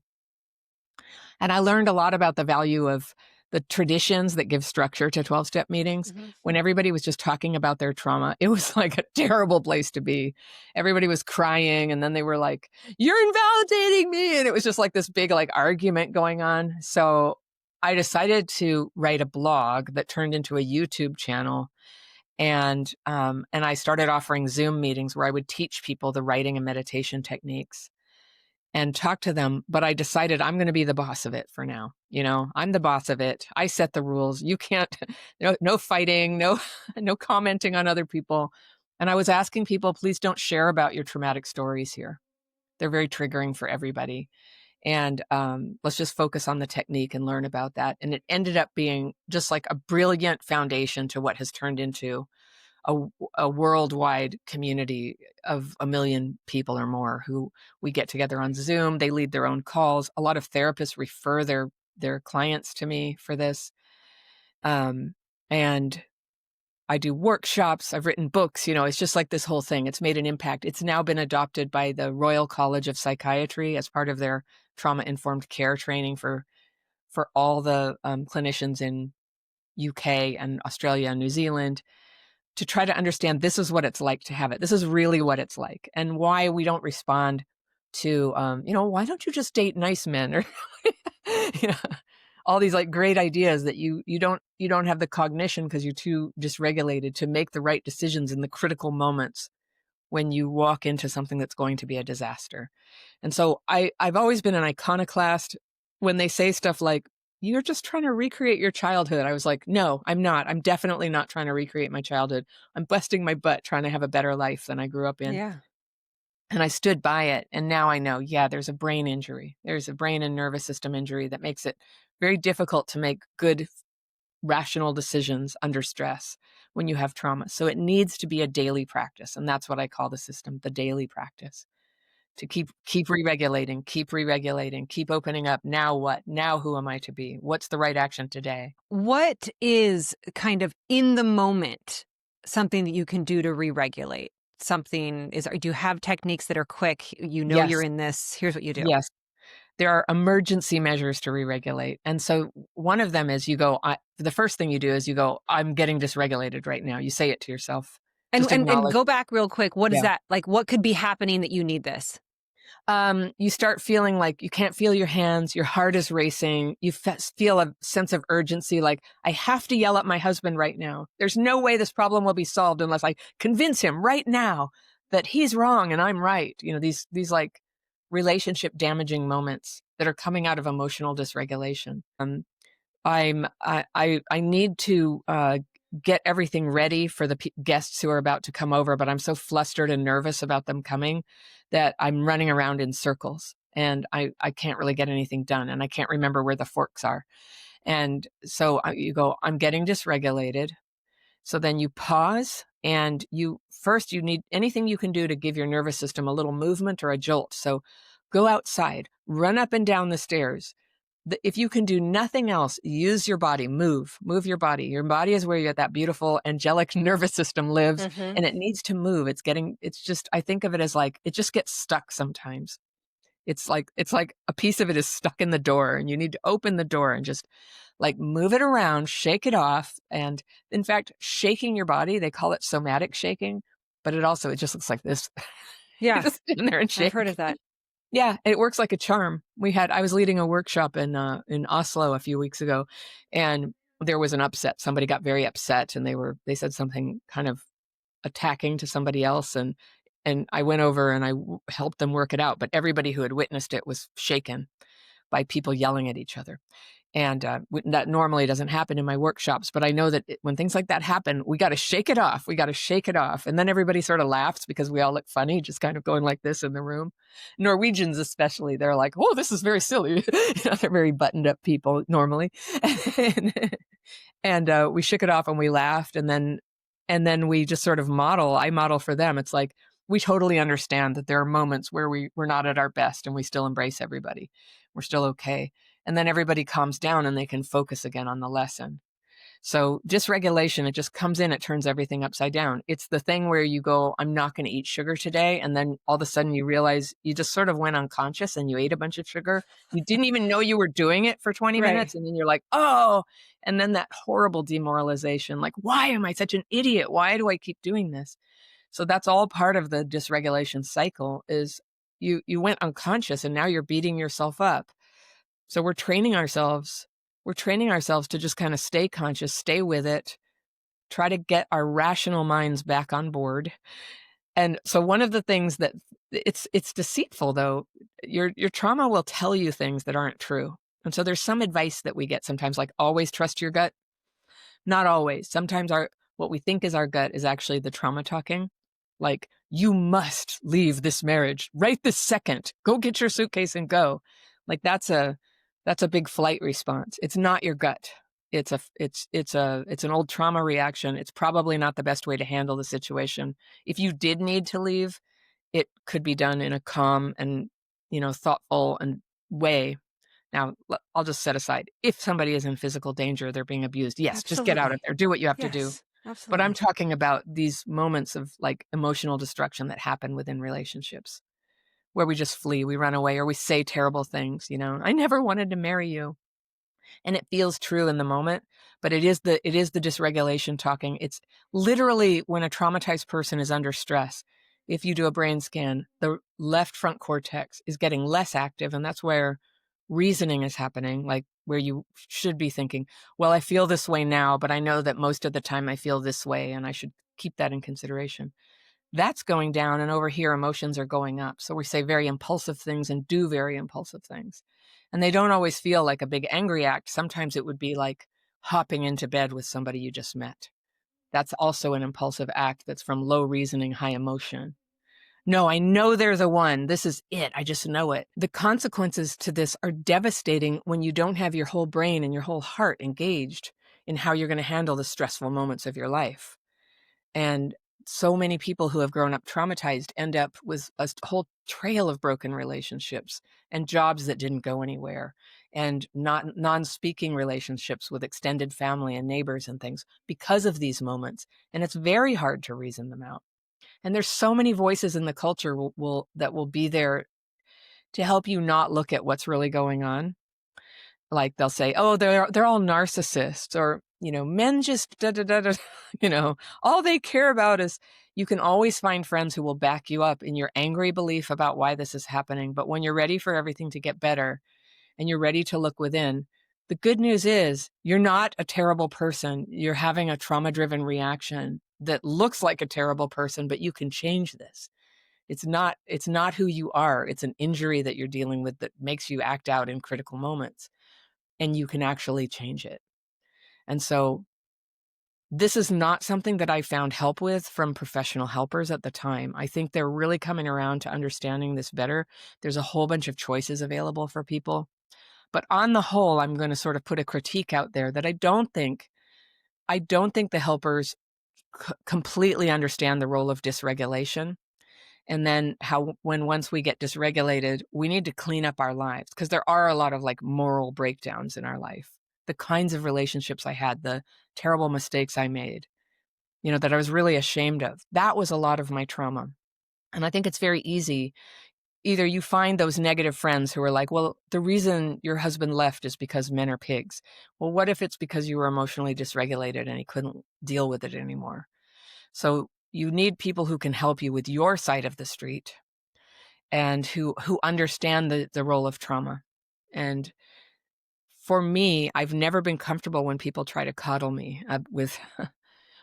Speaker 1: And I learned a lot about the value of the traditions that give structure to 12-step meetings. Mm-hmm. When everybody was just talking about their trauma, it was like a terrible place to be. Everybody was crying, and then they were like, "You're invalidating me." And it was just like this big like argument going on. So I decided to write a blog that turned into a YouTube channel. And I started offering Zoom meetings where I would teach people the writing and meditation techniques and talk to them. But I decided I'm going to be the boss of it for now. I'm the boss of it. I set the rules. You can't, no fighting, no commenting on other people. And I was asking people, please don't share about your traumatic stories here. They're very triggering for everybody. And let's just focus on the technique and learn about that. And it ended up being just like a brilliant foundation to what has turned into a worldwide community of 1 million people or more who we get together on Zoom. They lead their own calls. A lot of therapists refer their clients to me for this. And I do workshops. I've written books. It's just like this whole thing. It's made an impact. It's now been adopted by the Royal College of Psychiatry as part of their trauma-informed care training for all the clinicians in UK and Australia and New Zealand, to try to understand this is what it's like to have it. This is really what it's like, and why we don't respond to, why don't you just date nice men, or all these like great ideas that you don't have the cognition because you're too dysregulated to make the right decisions in the critical moments when you walk into something that's going to be a disaster. And so I've always been an iconoclast. When they say stuff like, "You're just trying to recreate your childhood," I was like, no, I'm not. I'm definitely not trying to recreate my childhood. I'm busting my butt trying to have a better life than I grew up in.
Speaker 3: Yeah.
Speaker 1: And I stood by it. And now I know, there's a brain injury. There's a brain and nervous system injury that makes it very difficult to make good, rational decisions under stress when you have trauma. So it needs to be a daily practice. And that's what I call the system, the daily practice. To keep re-regulating, keep opening up. Now what? Now who am I to be? What's the right action today?
Speaker 3: What is kind of in the moment something that you can do to re-regulate? Do you have techniques that are quick?
Speaker 1: Yes.
Speaker 3: You're in this, here's what you do.
Speaker 1: Yes. There are emergency measures to re-regulate. And so one of them is the first thing you do is you go, "I'm getting dysregulated right now." You say it to yourself.
Speaker 3: And go back real quick. What is that? Like, what could be happening that you need this?
Speaker 1: You start feeling like you can't feel your hands. Your heart is racing. You feel a sense of urgency. Like, I have to yell at my husband right now. There's no way this problem will be solved unless I convince him right now that he's wrong and I'm right. These like relationship damaging moments that are coming out of emotional dysregulation. I need to get everything ready for the guests who are about to come over, but I'm so flustered and nervous about them coming that I'm running around in circles, and I can't really get anything done, and I can't remember where the forks are. And so you go, "I'm getting dysregulated." So then you pause, and you need anything you can do to give your nervous system a little movement or a jolt. So go outside, run up and down the stairs. If you can do nothing else, use your body, move your body. Your body is where that beautiful angelic nervous system lives,
Speaker 3: Mm-hmm.
Speaker 1: and it needs to move. I think of it as like, it just gets stuck sometimes. It's like a piece of it is stuck in the door, and you need to open the door and just like move it around, shake it off. And in fact, shaking your body, they call it somatic shaking, but it just looks like this.
Speaker 3: Yeah.
Speaker 1: You just sit in there and shake.
Speaker 3: I've heard of that.
Speaker 1: Yeah, it works like a charm. I was leading a workshop in Oslo a few weeks ago, and there was an upset. Somebody got very upset and they said something kind of attacking to somebody else. And I went over and I helped them work it out. But everybody who had witnessed it was shaken by people yelling at each other. And that normally doesn't happen in my workshops, but I know that when things like that happen, we got to shake it off. We got to shake it off. And then everybody sort of laughs because we all look funny, just kind of going like this in the room. Norwegians especially, they're like, oh, this is very silly. They're very buttoned up people normally. And we shook it off and we laughed. And then we just sort of I model for them. It's like, we totally understand that there are moments where we're not at our best and we still embrace everybody. We're still okay. And then everybody calms down and they can focus again on the lesson. So dysregulation, it just comes in, it turns everything upside down. It's the thing where you go, I'm not going to eat sugar today. And then all of a sudden you realize you just sort of went unconscious and you ate a bunch of sugar. You didn't even know you were doing it for 20
Speaker 3: Right.
Speaker 1: minutes. And then you're like, oh, and then that horrible demoralization, like, why am I such an idiot? Why do I keep doing this? So that's all part of the dysregulation cycle is you went unconscious and now you're beating yourself up. So we're training ourselves to just kind of stay conscious, stay with it, try to get our rational minds back on board. And so one of the things that it's deceitful though, your trauma will tell you things that aren't true. And so there's some advice that we get sometimes, like always trust your gut. Not always. Sometimes what we think is our gut is actually the trauma talking. Like, you must leave this marriage right this second. Go get your suitcase and go. Like that's a big flight response. It's not your gut. It's an old trauma reaction. It's probably not the best way to handle the situation. If you did need to leave, it could be done in a calm and, thoughtful and way. Now, I'll just set aside, if somebody is in physical danger, they're being abused. Yes,
Speaker 3: Absolutely.
Speaker 1: just get out of there. Do what you have to do.
Speaker 3: Absolutely.
Speaker 1: But I'm talking about these moments of like emotional destruction that happen within relationships where we just flee, we run away, or we say terrible things, I never wanted to marry you. And it feels true in the moment, but it is the dysregulation talking. It's literally when a traumatized person is under stress. If you do a brain scan, the left front cortex is getting less active, and that's where reasoning is happening, like where you should be thinking, well, I feel this way now, but I know that most of the time I feel this way, and I should keep that in consideration. That's going down, and over here, emotions are going up. So we say very impulsive things and do very impulsive things. And they don't always feel like a big angry act. Sometimes it would be like hopping into bed with somebody you just met. That's also an impulsive act that's from low reasoning, high emotion. No, I know they're the one. This is it. I just know it. The consequences to this are devastating when you don't have your whole brain and your whole heart engaged in how you're going to handle the stressful moments of your life. And so many people who have grown up traumatized end up with a whole trail of broken relationships and jobs that didn't go anywhere and not non-speaking relationships with extended family and neighbors and things because of these moments. And it's very hard to reason them out. And there's so many voices in the culture that will be there to help you not look at what's really going on. Like they'll say, oh, they're all narcissists, or, men just da da da da, all they care about is, you can always find friends who will back you up in your angry belief about why this is happening. But when you're ready for everything to get better and you're ready to look within, the good news is you're not a terrible person. You're having a trauma-driven reaction that looks like a terrible person, but you can change this. It's not who you are. It's an injury that you're dealing with that makes you act out in critical moments, and you can actually change it. And so this is not something that I found help with from professional helpers at the time. I think they're really coming around to understanding this better. There's a whole bunch of choices available for people. But on the whole, I'm going to sort of put a critique out there that I don't think the helpers completely understand the role of dysregulation. And then once we get dysregulated, we need to clean up our lives, because there are a lot of like moral breakdowns in our life. The kinds of relationships I had, the terrible mistakes I made, that I was really ashamed of. That was a lot of my trauma. And I think it's very easy. Either you find those negative friends who are like, well, the reason your husband left is because men are pigs. Well, what if it's because you were emotionally dysregulated and he couldn't deal with it anymore? So you need people who can help you with your side of the street and who understand the role of trauma. And for me, I've never been comfortable when people try to coddle me with,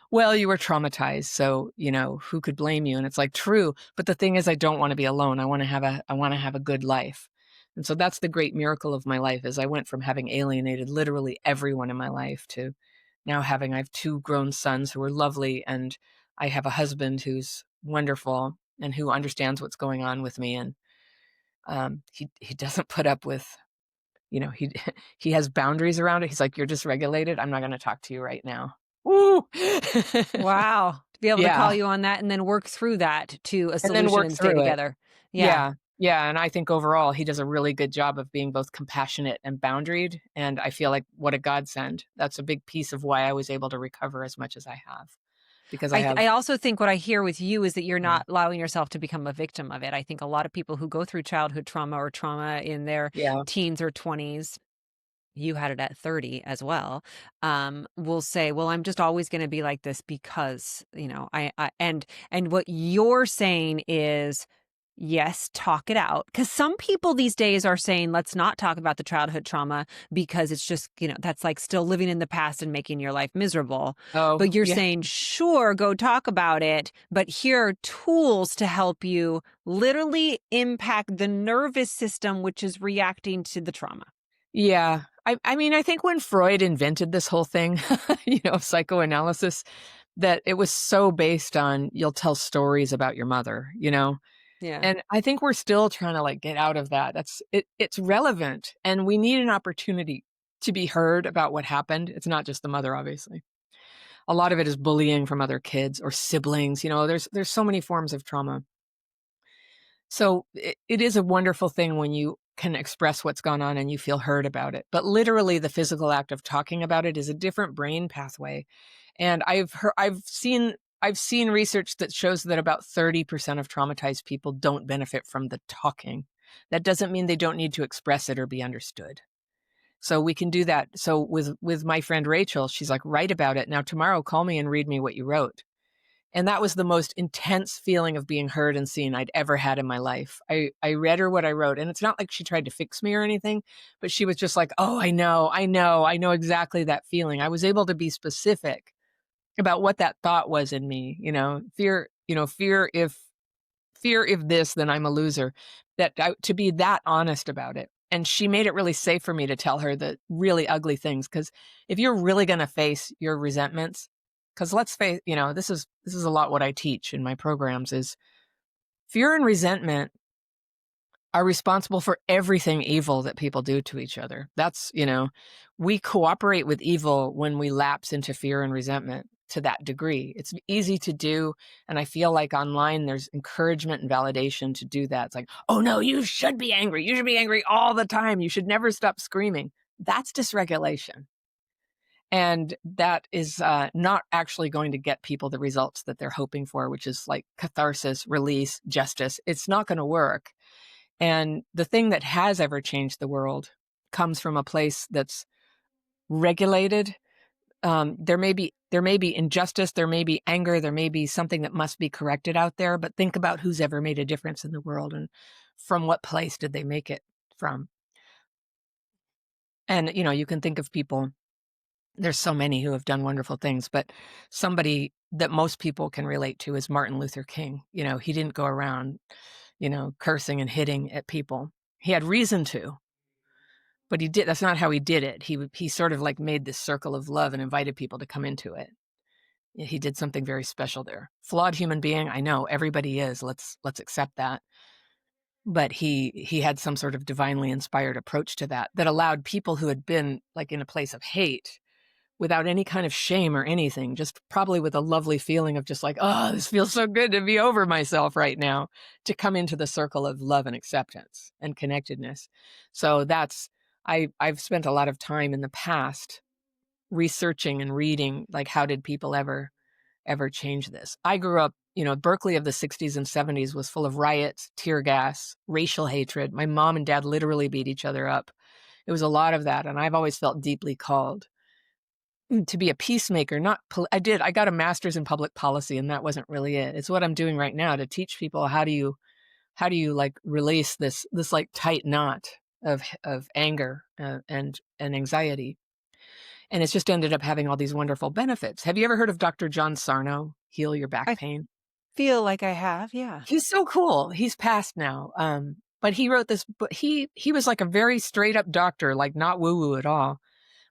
Speaker 1: well, you were traumatized, so, who could blame you? And it's like, true. But the thing is, I don't want to be alone. I want to have a good life. And so that's the great miracle of my life, is I went from having alienated literally everyone in my life to now I have 2 grown sons who are lovely, and I have a husband who's wonderful and who understands what's going on with me. And he doesn't put up with, he he has boundaries around it. He's like, you're dysregulated. I'm not going to talk to you right now. Woo!
Speaker 3: Wow. To be able to
Speaker 1: Yeah.
Speaker 3: call you on that and then work through that to a
Speaker 1: And then
Speaker 3: solution
Speaker 1: work
Speaker 3: and stay
Speaker 1: through it.
Speaker 3: together. Yeah.
Speaker 1: Yeah. Yeah. And I think overall, he does a really good job of being both compassionate and boundaried. And I feel like what a godsend. That's a big piece of why I was able to recover as much as I have. Because
Speaker 3: I also think what I hear with you is that you're
Speaker 1: Yeah.
Speaker 3: not allowing yourself to become a victim of it. I think a lot of people who go through childhood trauma or trauma in their
Speaker 1: Yeah.
Speaker 3: teens or 20s, you had it at 30 as well, will say, well, I'm just always going to be like this because, and what you're saying is, yes, talk it out. Because some people these days are saying, let's not talk about the childhood trauma because it's just, that's like still living in the past and making your life miserable.
Speaker 1: Oh,
Speaker 3: But you're
Speaker 1: yeah.
Speaker 3: saying, sure, go talk about it. But here are tools to help you literally impact the nervous system, which is reacting to the trauma.
Speaker 1: Yeah. I mean, I think when Freud invented this whole thing, psychoanalysis, that it was so based on you'll tell stories about your mother,
Speaker 3: Yeah.
Speaker 1: And I think we're still trying to get out of that. It's relevant, and we need an opportunity to be heard about what happened. It's not just the mother, obviously. A lot of it is bullying from other kids or siblings. There's so many forms of trauma. So it is a wonderful thing when you can express what's gone on and you feel heard about it. But literally the physical act of talking about it is a different brain pathway. And I've seen research that shows that about 30% of traumatized people don't benefit from the talking. That doesn't mean they don't need to express it or be understood. So we can do that. So with my friend Rachel, she's like, write about it. Now tomorrow, call me and read me what you wrote. And that was the most intense feeling of being heard and seen I'd ever had in my life. I read her what I wrote, and it's not like she tried to fix me or anything, but she was just like, oh, I know exactly that feeling. I was able to be specific about what that thought was in me, fear if this, then I'm a loser, to be that honest about it. And she made it really safe for me to tell her the really ugly things. Because if you're really going to face your resentments, because let's face, this is a lot what I teach in my programs is fear and resentment are responsible for everything evil that people do to each other. That's, we cooperate with evil when we lapse into fear and resentment to that degree. It's easy to do. And I feel like online there's encouragement and validation to do that. It's like, oh no, you should be angry. You should be angry all the time. You should never stop screaming. That's dysregulation. And that is not actually going to get people the results that they're hoping for, which is like catharsis, release, justice. It's not going to work. And the thing that has ever changed the world comes from a place that's regulated. There may be injustice, there may be anger, there may be something that must be corrected out there, but think about who's ever made a difference in the world and from what place did they make it from. And, you can think of people, there's so many who have done wonderful things, but somebody that most people can relate to is Martin Luther King. He didn't go around, cursing and hitting at people. He had reason to, but that's not how he did it. He sort of made this circle of love and invited people to come into it. He did something very special there. Flawed human being, I know, everybody is. Let's accept that. But he had some sort of divinely inspired approach to that allowed people who had been in a place of hate without any kind of shame or anything, just probably with a lovely feeling of just oh, this feels so good to be over myself right now, to come into the circle of love and acceptance and connectedness. So I've spent a lot of time in the past researching and reading, how did people ever change this? I grew up, Berkeley of the 60s and 70s was full of riots, tear gas, racial hatred. My mom and dad literally beat each other up. It was a lot of that. And I've always felt deeply called to be a peacemaker. I got a master's in public policy, and that wasn't really it. It's what I'm doing right now to teach people how do you release this tight knot of anger and anxiety. And it's just ended up having all these wonderful benefits. Have you ever heard of Dr. John Sarno, Heal Your Back
Speaker 3: I
Speaker 1: Pain?
Speaker 3: feel like I have. Yeah.
Speaker 1: He's so cool. He's passed now. But he wrote this book. He was like a very straight up doctor, like not woo woo at all.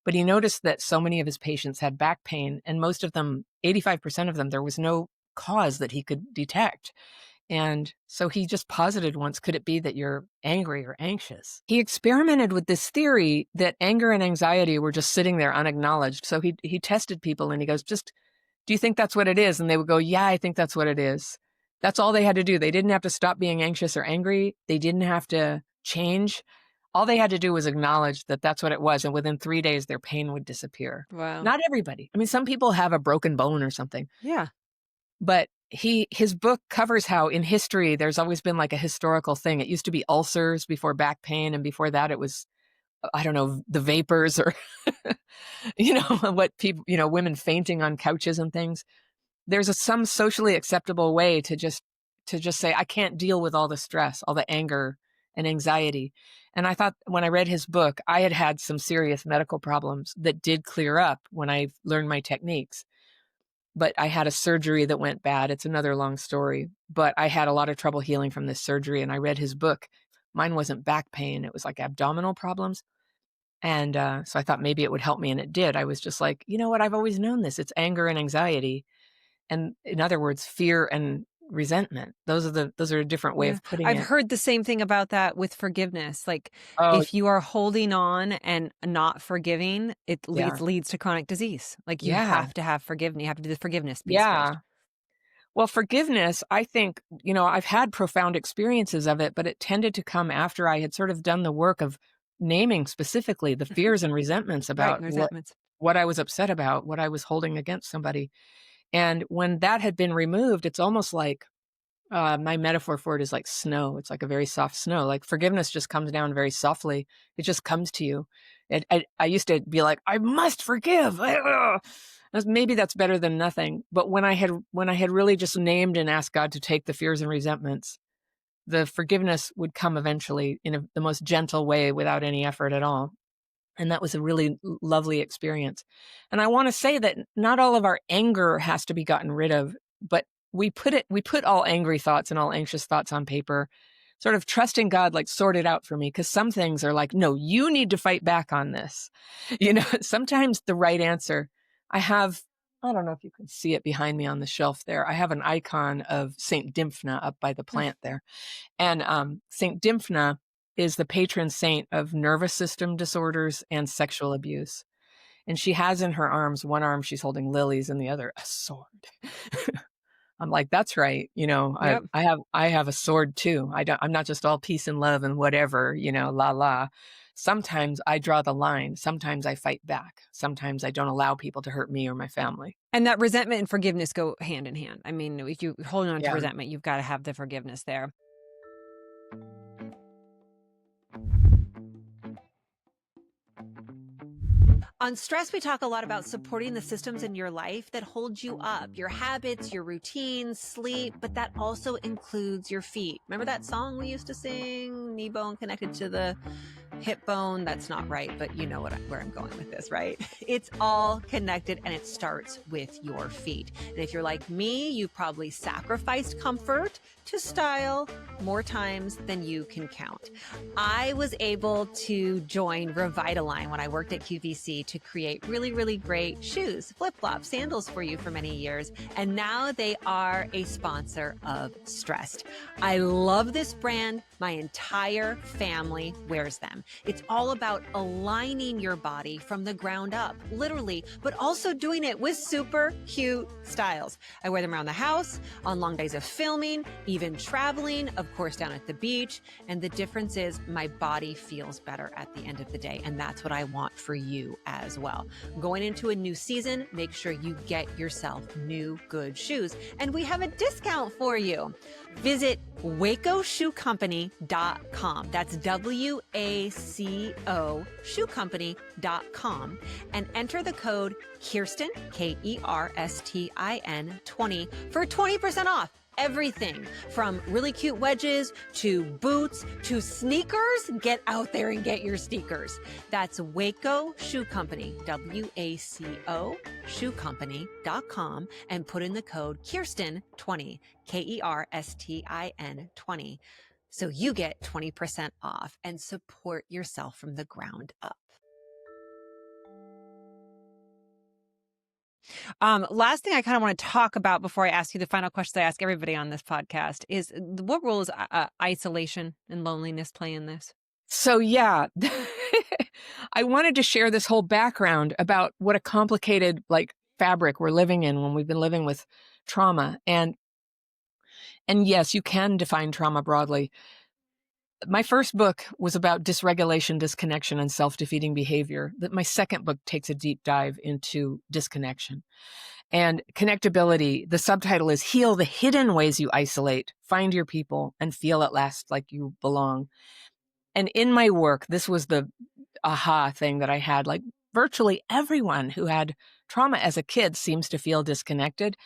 Speaker 1: But he noticed that so many of his patients had back pain, and most of them, 85% of them, there was no cause that he could detect. And so he just posited once, could it be that you're angry or anxious? He experimented with this theory that anger and anxiety were just sitting there unacknowledged. So he tested people and he goes, just, do you think that's what it is? And they would go, yeah, I think that's what it is. That's all they had to do. They didn't have to stop being anxious or angry. They didn't have to change. All they had to do was acknowledge that that's what it was. And within 3 days, their pain would disappear.
Speaker 3: Wow.
Speaker 1: Not everybody. I mean, some people have a broken bone or something.
Speaker 3: Yeah.
Speaker 1: But his book covers how in history, there's always been like a historical thing. It used to be ulcers before back pain. And before that, it was, I don't know, the vapors or, what people, women fainting on couches and things. There's some socially acceptable way to just say, I can't deal with all the stress, all the anger and anxiety. And I thought when I read his book, I had some serious medical problems that did clear up when I learned my techniques. But I had a surgery that went bad. It's another long story, but I had a lot of trouble healing from this surgery. And I read his book. Mine wasn't back pain. It was like abdominal problems. And so I thought maybe it would help me. And it did. I was just like, you know what? I've always known this. It's anger and anxiety. And in other words, fear and resentment. Those are a different way of putting it.
Speaker 3: I've heard the same thing about that with forgiveness. Like if you are holding on and not forgiving, it leads to chronic disease. Like you have to have forgiveness. You have to do the forgiveness piece first.
Speaker 1: Well, forgiveness, I think, I've had profound experiences of it, but it tended to come after I had sort of done the work of naming specifically the fears and resentments about what I was upset about, what I was holding against somebody. And when that had been removed, it's almost like my metaphor for it is like snow. It's like a very soft snow. Like forgiveness just comes down very softly. It just comes to you. I used to be like, I must forgive. Maybe that's better than nothing. But when I had really just named and asked God to take the fears and resentments, the forgiveness would come eventually in the most gentle way without any effort at all. And that was a really lovely experience. And I want to say that not all of our anger has to be gotten rid of, but we put all angry thoughts and all anxious thoughts on paper, sort of trusting God, like sort it out for me. Because some things are like, no, you need to fight back on this. Sometimes the right answer, I don't know if you can see it behind me on the shelf there. I have an icon of Saint Dymphna up by the plant there. And Saint Dymphna is the patron saint of nervous system disorders and sexual abuse. And she has in her arms, one arm she's holding lilies and the other a sword. I'm like, that's right.
Speaker 3: Yep.
Speaker 1: I have a sword too. I'm not just all peace and love and whatever, la. Sometimes I draw the line. Sometimes I fight back. Sometimes I don't allow people to hurt me or my family.
Speaker 3: And that resentment and forgiveness go hand in hand. I mean, if you're holding on to resentment, you've got to have the forgiveness there. On StRest, we talk a lot about supporting the systems in your life that hold you up, your habits, your routines, sleep, but that also includes your feet. Remember that song we used to sing, knee bone connected to the hip bone? That's not right, but you know where I'm going with this, right? It's all connected and it starts with your feet. And if you're like me, you probably sacrificed comfort to style more times than you can count. I was able to join Revitalign when I worked at QVC to create really, really great shoes, flip-flops, sandals for you for many years. And now they are a sponsor of StRest. I love this brand. My entire family wears them. It's all about aligning your body from the ground up, literally, but also doing it with super cute styles. I wear them around the house, on long days of filming, even traveling, of course, down at the beach. And the difference is my body feels better at the end of the day. And that's what I want for you as well. Going into a new season, make sure you get yourself new, good shoes. And we have a discount for you. Visit wacoshoecompany.com. That's WACO shoecompany.com and enter the code Kerstin, KERSTIN 20 for 20% off everything from really cute wedges to boots to sneakers. Get out there and get your sneakers. That's Waco Shoe Company, WACO shoecompany.com, and put in the code Kerstin20, KERSTIN 20. So you get 20% off and support yourself from the ground up. Last thing I kind of want to talk about before I ask you the final question I ask everybody on this podcast is, what role is isolation and loneliness play in this?
Speaker 1: So yeah, I wanted to share this whole background about what a complicated fabric we're living in when we've been living with trauma. And yes, you can define trauma broadly. My first book was about dysregulation, disconnection, and self-defeating behavior. My second book takes a deep dive into disconnection. And connectability, the subtitle is Heal the Hidden Ways You Isolate, Find Your People, and Feel at Last Like You Belong. And in my work, this was the aha thing that I had. Like, virtually everyone who had trauma as a kid seems to feel disconnected.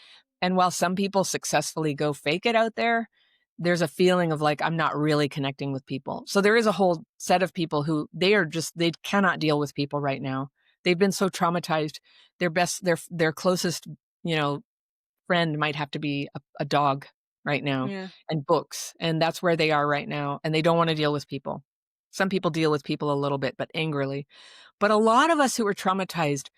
Speaker 1: And while some people successfully go fake it out there, there's a feeling of like, I'm not really connecting with people. So there is a whole set of people who they cannot deal with people right now. They've been so traumatized. Their closest, friend might have to be a dog right now, and books. And that's where they are right now. And they don't want to deal with people. Some people deal with people a little bit, but angrily. But a lot of us who are traumatized,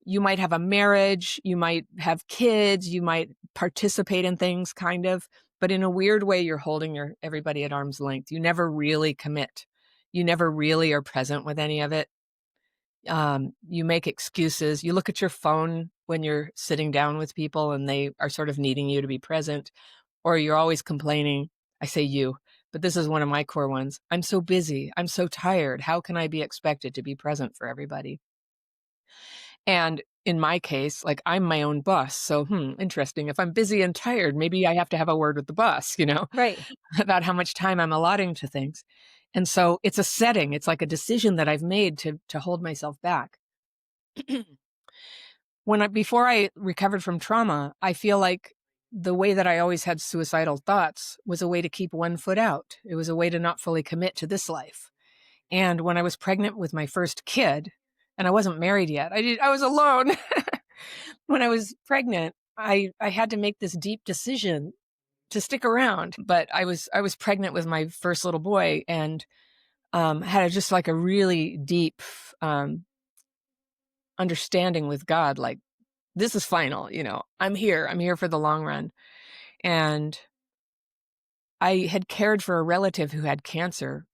Speaker 1: you might have a marriage, you might have kids, you might participate in things kind of, but in a weird way, you're holding everybody at arm's length. You never really commit. You never really are present with any of it. You make excuses. You look at your phone when you're sitting down with people and they are sort of needing you to be present, or you're always complaining. I say you, but this is one of my core ones. I'm so busy. I'm so tired. How can I be expected to be present for everybody? And in my case, I'm my own boss. So, interesting. If I'm busy and tired, maybe I have to have a word with the boss,
Speaker 3: Right.
Speaker 1: about how much time I'm allotting to things. And so it's a setting. It's like a decision that I've made to hold myself back. Before I recovered from trauma, I feel like the way that I always had suicidal thoughts was a way to keep one foot out. It was a way to not fully commit to this life. And when I was pregnant with my first kid, and I wasn't married yet, I was alone. When I was pregnant, I had to make this deep decision to stick around. But I was pregnant with my first little boy, and had just a really deep understanding with God, like, this is final, I'm here for the long run. And I had cared for a relative who had cancer,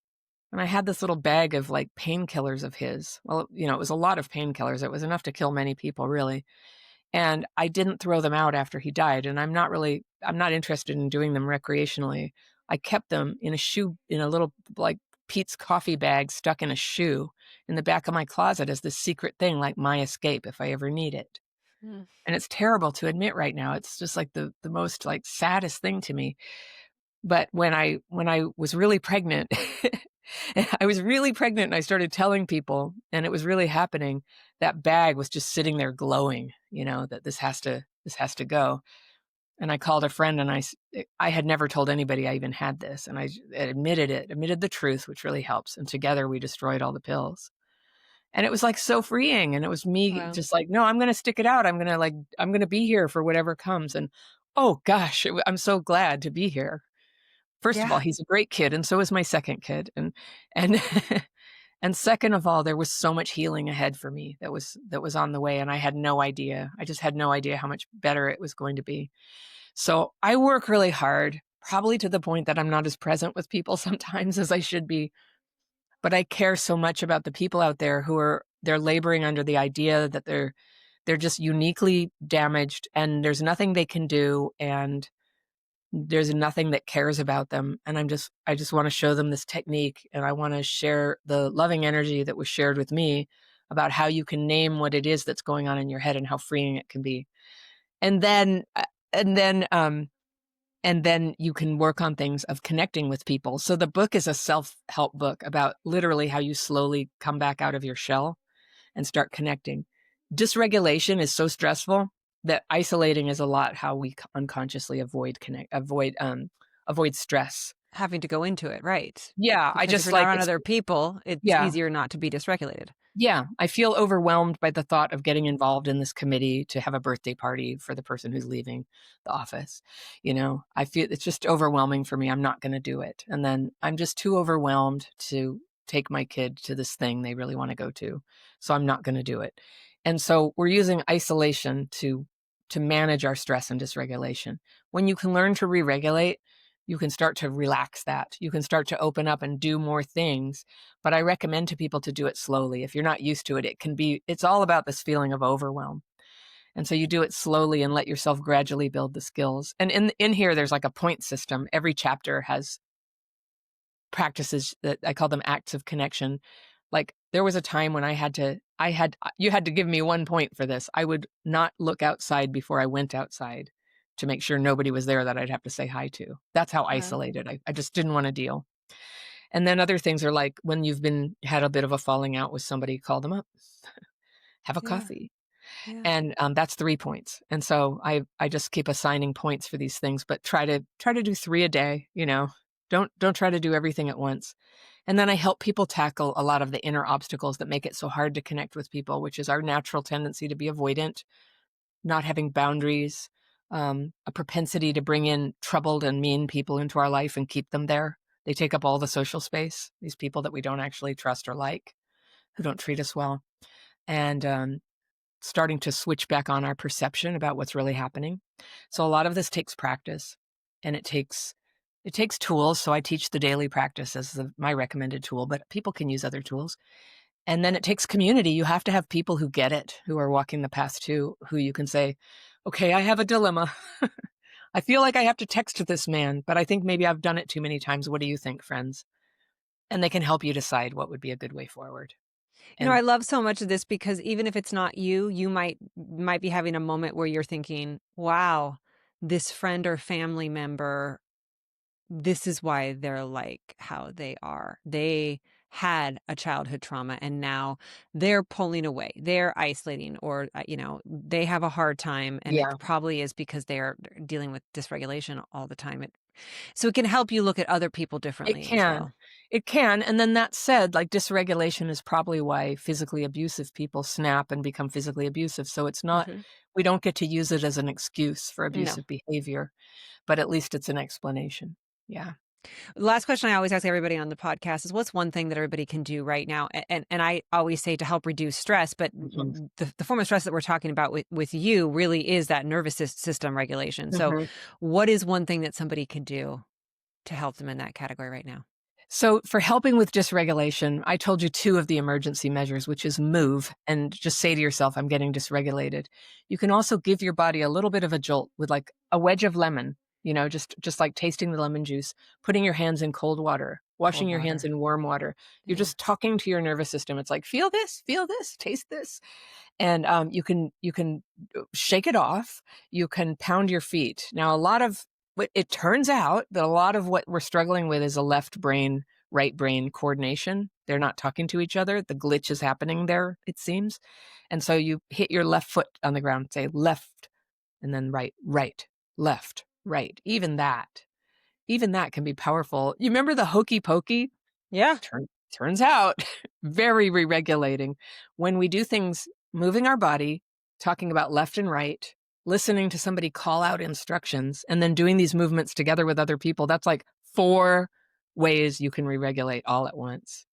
Speaker 1: and I had this little bag of painkillers of his. Well, it was a lot of painkillers. It was enough to kill many people, really. And I didn't throw them out after he died. And I'm not interested in doing them recreationally. I kept them in a little Pete's coffee bag stuck in a shoe in the back of my closet as this secret thing, like my escape if I ever need it. And it's terrible to admit right now. It's just the most saddest thing to me. But when I was really pregnant, and I started telling people, and it was really happening, that bag was just sitting there glowing, that this has to go. And I called a friend, and I had never told anybody I even had this. And I admitted the truth, which really helps. And together we destroyed all the pills. And it was so freeing. And it was me just no, I'm going to stick it out. I'm going to be here for whatever comes. And oh gosh, I'm so glad to be here. First of all, he's a great kid. And so is my second kid. And and second of all, there was so much healing ahead for me that was on the way. And I had no idea. I just had no idea how much better it was going to be. So I work really hard, probably to the point that I'm not as present with people sometimes as I should be. But I care so much about the people out there they're laboring under the idea that they're just uniquely damaged, and there's nothing they can do, and there's nothing that cares about them. And I just want to show them this technique, and I want to share the loving energy that was shared with me about how you can name what it is that's going on in your head and how freeing it can be. And then you can work on things of connecting with people. So the book is a self-help book about literally how you slowly come back out of your shell and start connecting. Dysregulation is so stressful. that isolating is a lot how we unconsciously avoid stress.
Speaker 3: Having to go into it, right?
Speaker 1: Yeah, I
Speaker 3: Because if
Speaker 1: just
Speaker 3: you're not
Speaker 1: like
Speaker 3: around
Speaker 1: it's
Speaker 3: other people, it's
Speaker 1: yeah.
Speaker 3: easier not to be dysregulated.
Speaker 1: Yeah, I feel overwhelmed by the thought of getting involved in this committee to have a birthday party for the person who's leaving the office. I feel it's just overwhelming for me. I'm not going to do it. And then I'm just too overwhelmed to take my kid to this thing they really want to go to. So I'm not going to do it. And so we're using isolation to manage our stress and dysregulation. When you can learn to re-regulate, you can start to relax that. You can start to open up and do more things. But I recommend to people to do it slowly. If you're not used to it, it's all about this feeling of overwhelm. And so you do it slowly and let yourself gradually build the skills. And in here, there's like a point system. Every chapter has practices that I call them acts of connection. Like there was a time when you had to give me 1 point for this. I would not look outside before I went outside to make sure nobody was there that I'd have to say hi to. That's how isolated I just didn't want to deal. And then other things are like when you've had a bit of a falling out with somebody, call them up, have a
Speaker 3: Yeah.
Speaker 1: coffee.
Speaker 3: Yeah.
Speaker 1: And that's 3 points. And so I just keep assigning points for these things, but try to do 3 a day, Don't try to do everything at once. And then I help people tackle a lot of the inner obstacles that make it so hard to connect with people, which is our natural tendency to be avoidant, not having boundaries, a propensity to bring in troubled and mean people into our life and keep them there. They take up all the social space, these people that we don't actually trust or like, who don't treat us well. And starting to switch back on our perception about what's really happening. So a lot of this takes practice, and it takes tools. So I teach the daily practice as my recommended tool, but people can use other tools. And then it takes community. You have to have people who get it, who are walking the path too, who you can say, okay, I have a dilemma. I feel like I have to text this man, but I think maybe I've done it too many times. What do you think, friends? And they can help you decide what would be a good way forward.
Speaker 3: I
Speaker 1: And
Speaker 3: love so much of this because even if it's not you, you might be having a moment where you're thinking, "Wow, this friend or family member, this is why they're like how they are. They had a childhood trauma and now they're pulling away. They're isolating or they have a hard time and it
Speaker 1: yeah,
Speaker 3: probably is because they're dealing with dysregulation all the time. So it can help you look at other people
Speaker 1: it
Speaker 3: differently as
Speaker 1: can.
Speaker 3: well.
Speaker 1: It can. And then that said, like dysregulation is probably why physically abusive people snap and become physically abusive. So it's not,
Speaker 3: Mhm.
Speaker 1: we don't get to use it as an excuse for
Speaker 3: No.
Speaker 1: abusive behavior, but at least it's an explanation. Yeah.
Speaker 3: Last question I always ask everybody on the podcast is what's one thing that everybody can do right now? And I always say to help reduce stress, but
Speaker 1: Mhm.
Speaker 3: the form of stress that we're talking about with you really is that nervous system regulation. So
Speaker 1: Mhm.
Speaker 3: what is one thing that somebody can do to help them in that category right now?
Speaker 1: So for helping with dysregulation, I told you 2 of the emergency measures, which is move and just say to yourself, I'm getting dysregulated. You can also give your body a little bit of a jolt with like a wedge of lemon, just like tasting the lemon juice, putting your hands in cold water, washing
Speaker 3: Cold
Speaker 1: your hands
Speaker 3: water.
Speaker 1: in warm water. You're
Speaker 3: Yeah.
Speaker 1: just talking to your nervous system. It's like, feel this, taste this. And you can shake it off. You can pound your feet. Now, it turns out that a lot of what we're struggling with is a left brain, right brain coordination. They're not talking to each other. The glitch is happening there, it seems. And so you hit your left foot on the ground, say left, and then right, right, left, right. Even that can be powerful. You remember the hokey pokey?
Speaker 3: Yeah.
Speaker 1: Turns out very re-regulating when we do things moving our body, talking about left and right, listening to somebody call out instructions, and then doing these movements together with other people. That's like 4 ways you can re-regulate all at once.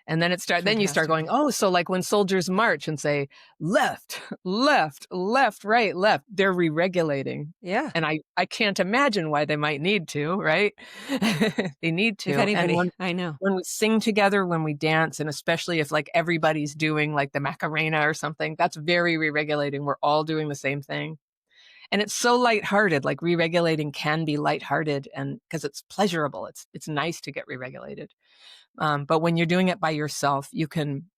Speaker 1: And then you start
Speaker 3: Fantastic.
Speaker 1: going, oh, so like when soldiers march and say left, left, left, right, left, they're re-regulating.
Speaker 3: Yeah.
Speaker 1: And I can't imagine why they might need to, right? They need
Speaker 3: If
Speaker 1: to. And
Speaker 3: anybody, I know.
Speaker 1: when we sing together, when we dance, and especially if like everybody's doing like the Macarena or something, that's very re-regulating. We're all doing the same thing. And it's so lighthearted. Like re-regulating can be lighthearted, and because it's pleasurable, it's nice to get re-regulated. But when you're doing it by yourself, you can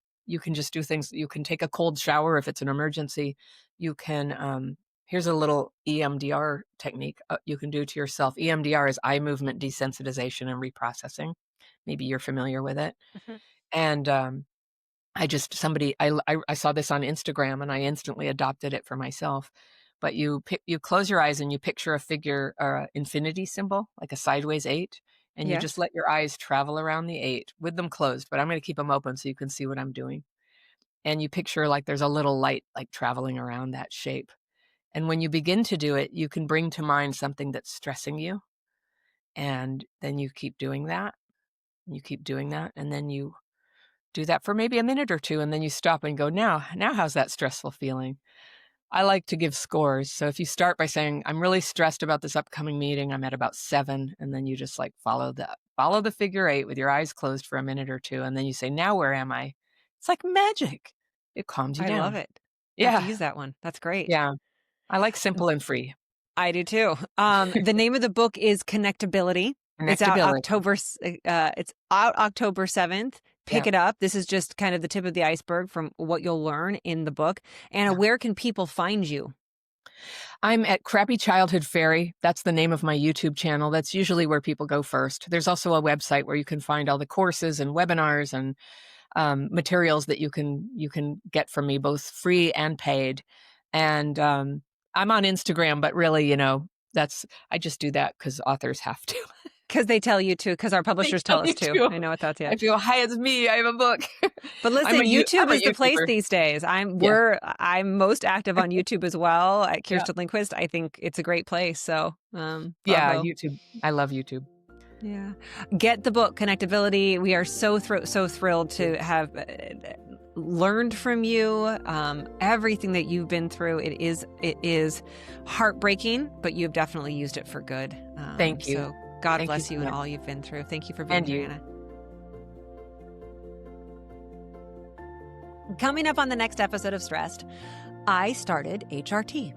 Speaker 1: just do things. You can take a cold shower if it's an emergency. You can here's a little EMDR technique you can do to yourself. EMDR is eye movement desensitization and reprocessing. Maybe you're familiar with it.
Speaker 3: Mhm.
Speaker 1: And I saw this on Instagram and I instantly adopted it for myself. but you close your eyes and you picture a figure or an infinity symbol, like a sideways 8, and you just
Speaker 3: Yes.
Speaker 1: let your eyes travel around the 8 with them closed, but I'm going to keep them open so you can see what I'm doing. And you picture like there's a little light like traveling around that shape. And when you begin to do it, you can bring to mind something that's stressing you. And then you keep doing that. You keep doing that. And then you do that for maybe a minute or two. And then you stop and go, now how's that stressful feeling? I like to give scores. So if you start by saying, I'm really stressed about this upcoming meeting, I'm at about 7. And then you just like follow the figure 8 with your eyes closed for a minute or two. And then you say, now where am I? It's like magic. It calms you
Speaker 3: I love
Speaker 1: down.
Speaker 3: it. I have to
Speaker 1: Yeah.
Speaker 3: use that one. That's great.
Speaker 1: Yeah. I like simple and free.
Speaker 3: I do too. The name of the book is Connectability. It's out
Speaker 1: Connectability.
Speaker 3: It's out October 7th. Pick
Speaker 1: Yeah.
Speaker 3: it up. This is just kind of the tip of the iceberg from what you'll learn in the book. Anna, where can people find you?
Speaker 1: I'm at Crappy Childhood Fairy. That's the name of my YouTube channel. That's usually where people go first. There's also a website where you can find all the courses and webinars and materials that you can get from me, both free and paid. And I'm on Instagram, but really, I just do that because authors have to.
Speaker 3: Because they tell you to, because our publishers tell us to. I know what that's, yeah.
Speaker 1: I feel, hi, it's me. I have a book.
Speaker 3: But listen, YouTube is the place
Speaker 1: YouTuber.
Speaker 3: these days. I'm most active on YouTube as well at Kerstin Lindquist. I think it's a great place. So bravo.
Speaker 1: YouTube. I love YouTube.
Speaker 3: Yeah. Get the book, Connectability. We are so thrilled to have learned from you everything that you've been through. It is heartbreaking, but you've definitely used it for good.
Speaker 1: Thank you.
Speaker 3: So God
Speaker 1: Thank
Speaker 3: bless
Speaker 1: you
Speaker 3: you and
Speaker 1: so much.
Speaker 3: all you've been through. Thank you for being here, Anna. Coming up on the next episode of StRest, I started HRT.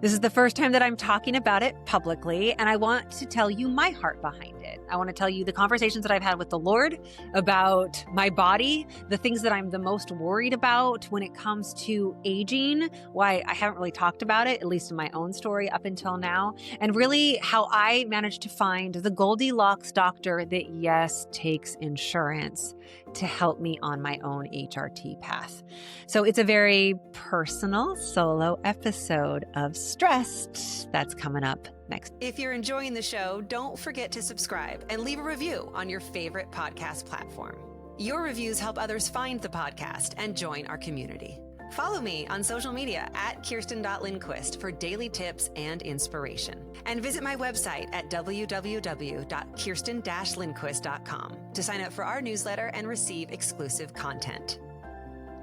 Speaker 3: This is the first time that I'm talking about it publicly, and I want to tell you my heart behind it. I want to tell you the conversations that I've had with the Lord about my body, the things that I'm the most worried about when it comes to aging, why I haven't really talked about it, at least in my own story up until now, and really how I managed to find the Goldilocks doctor that, yes, takes insurance to help me on my own HRT path. So it's a very personal solo episode of StRest that's coming up next.
Speaker 2: If you're enjoying the show, don't forget to subscribe and leave a review on your favorite podcast platform. Your reviews help others find the podcast and join our community. Follow me on social media at Kerstin.Lindquist for daily tips and inspiration. And visit my website at www.Kerstin-Lindquist.com to sign up for our newsletter and receive exclusive content.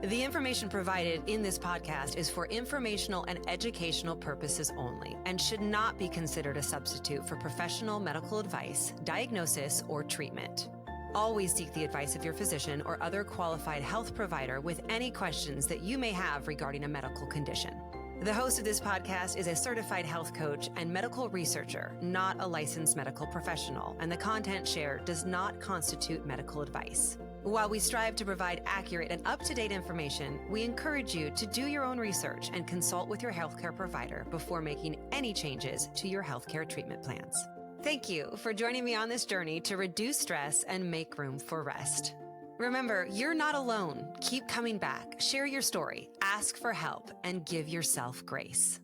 Speaker 2: The information provided in this podcast is for informational and educational purposes only and should not be considered a substitute for professional medical advice, diagnosis, or treatment. Always seek the advice of your physician or other qualified health provider with any questions that you may have regarding a medical condition. The host of this podcast is a certified health coach and medical researcher, not a licensed medical professional, and the content shared does not constitute medical advice. While we strive to provide accurate and up-to-date information, we encourage you to do your own research and consult with your healthcare provider before making any changes to your healthcare treatment plans. Thank you for joining me on this journey to reduce stress and make room for rest. Remember, you're not alone. Keep coming back, share your story, ask for help, and give yourself grace.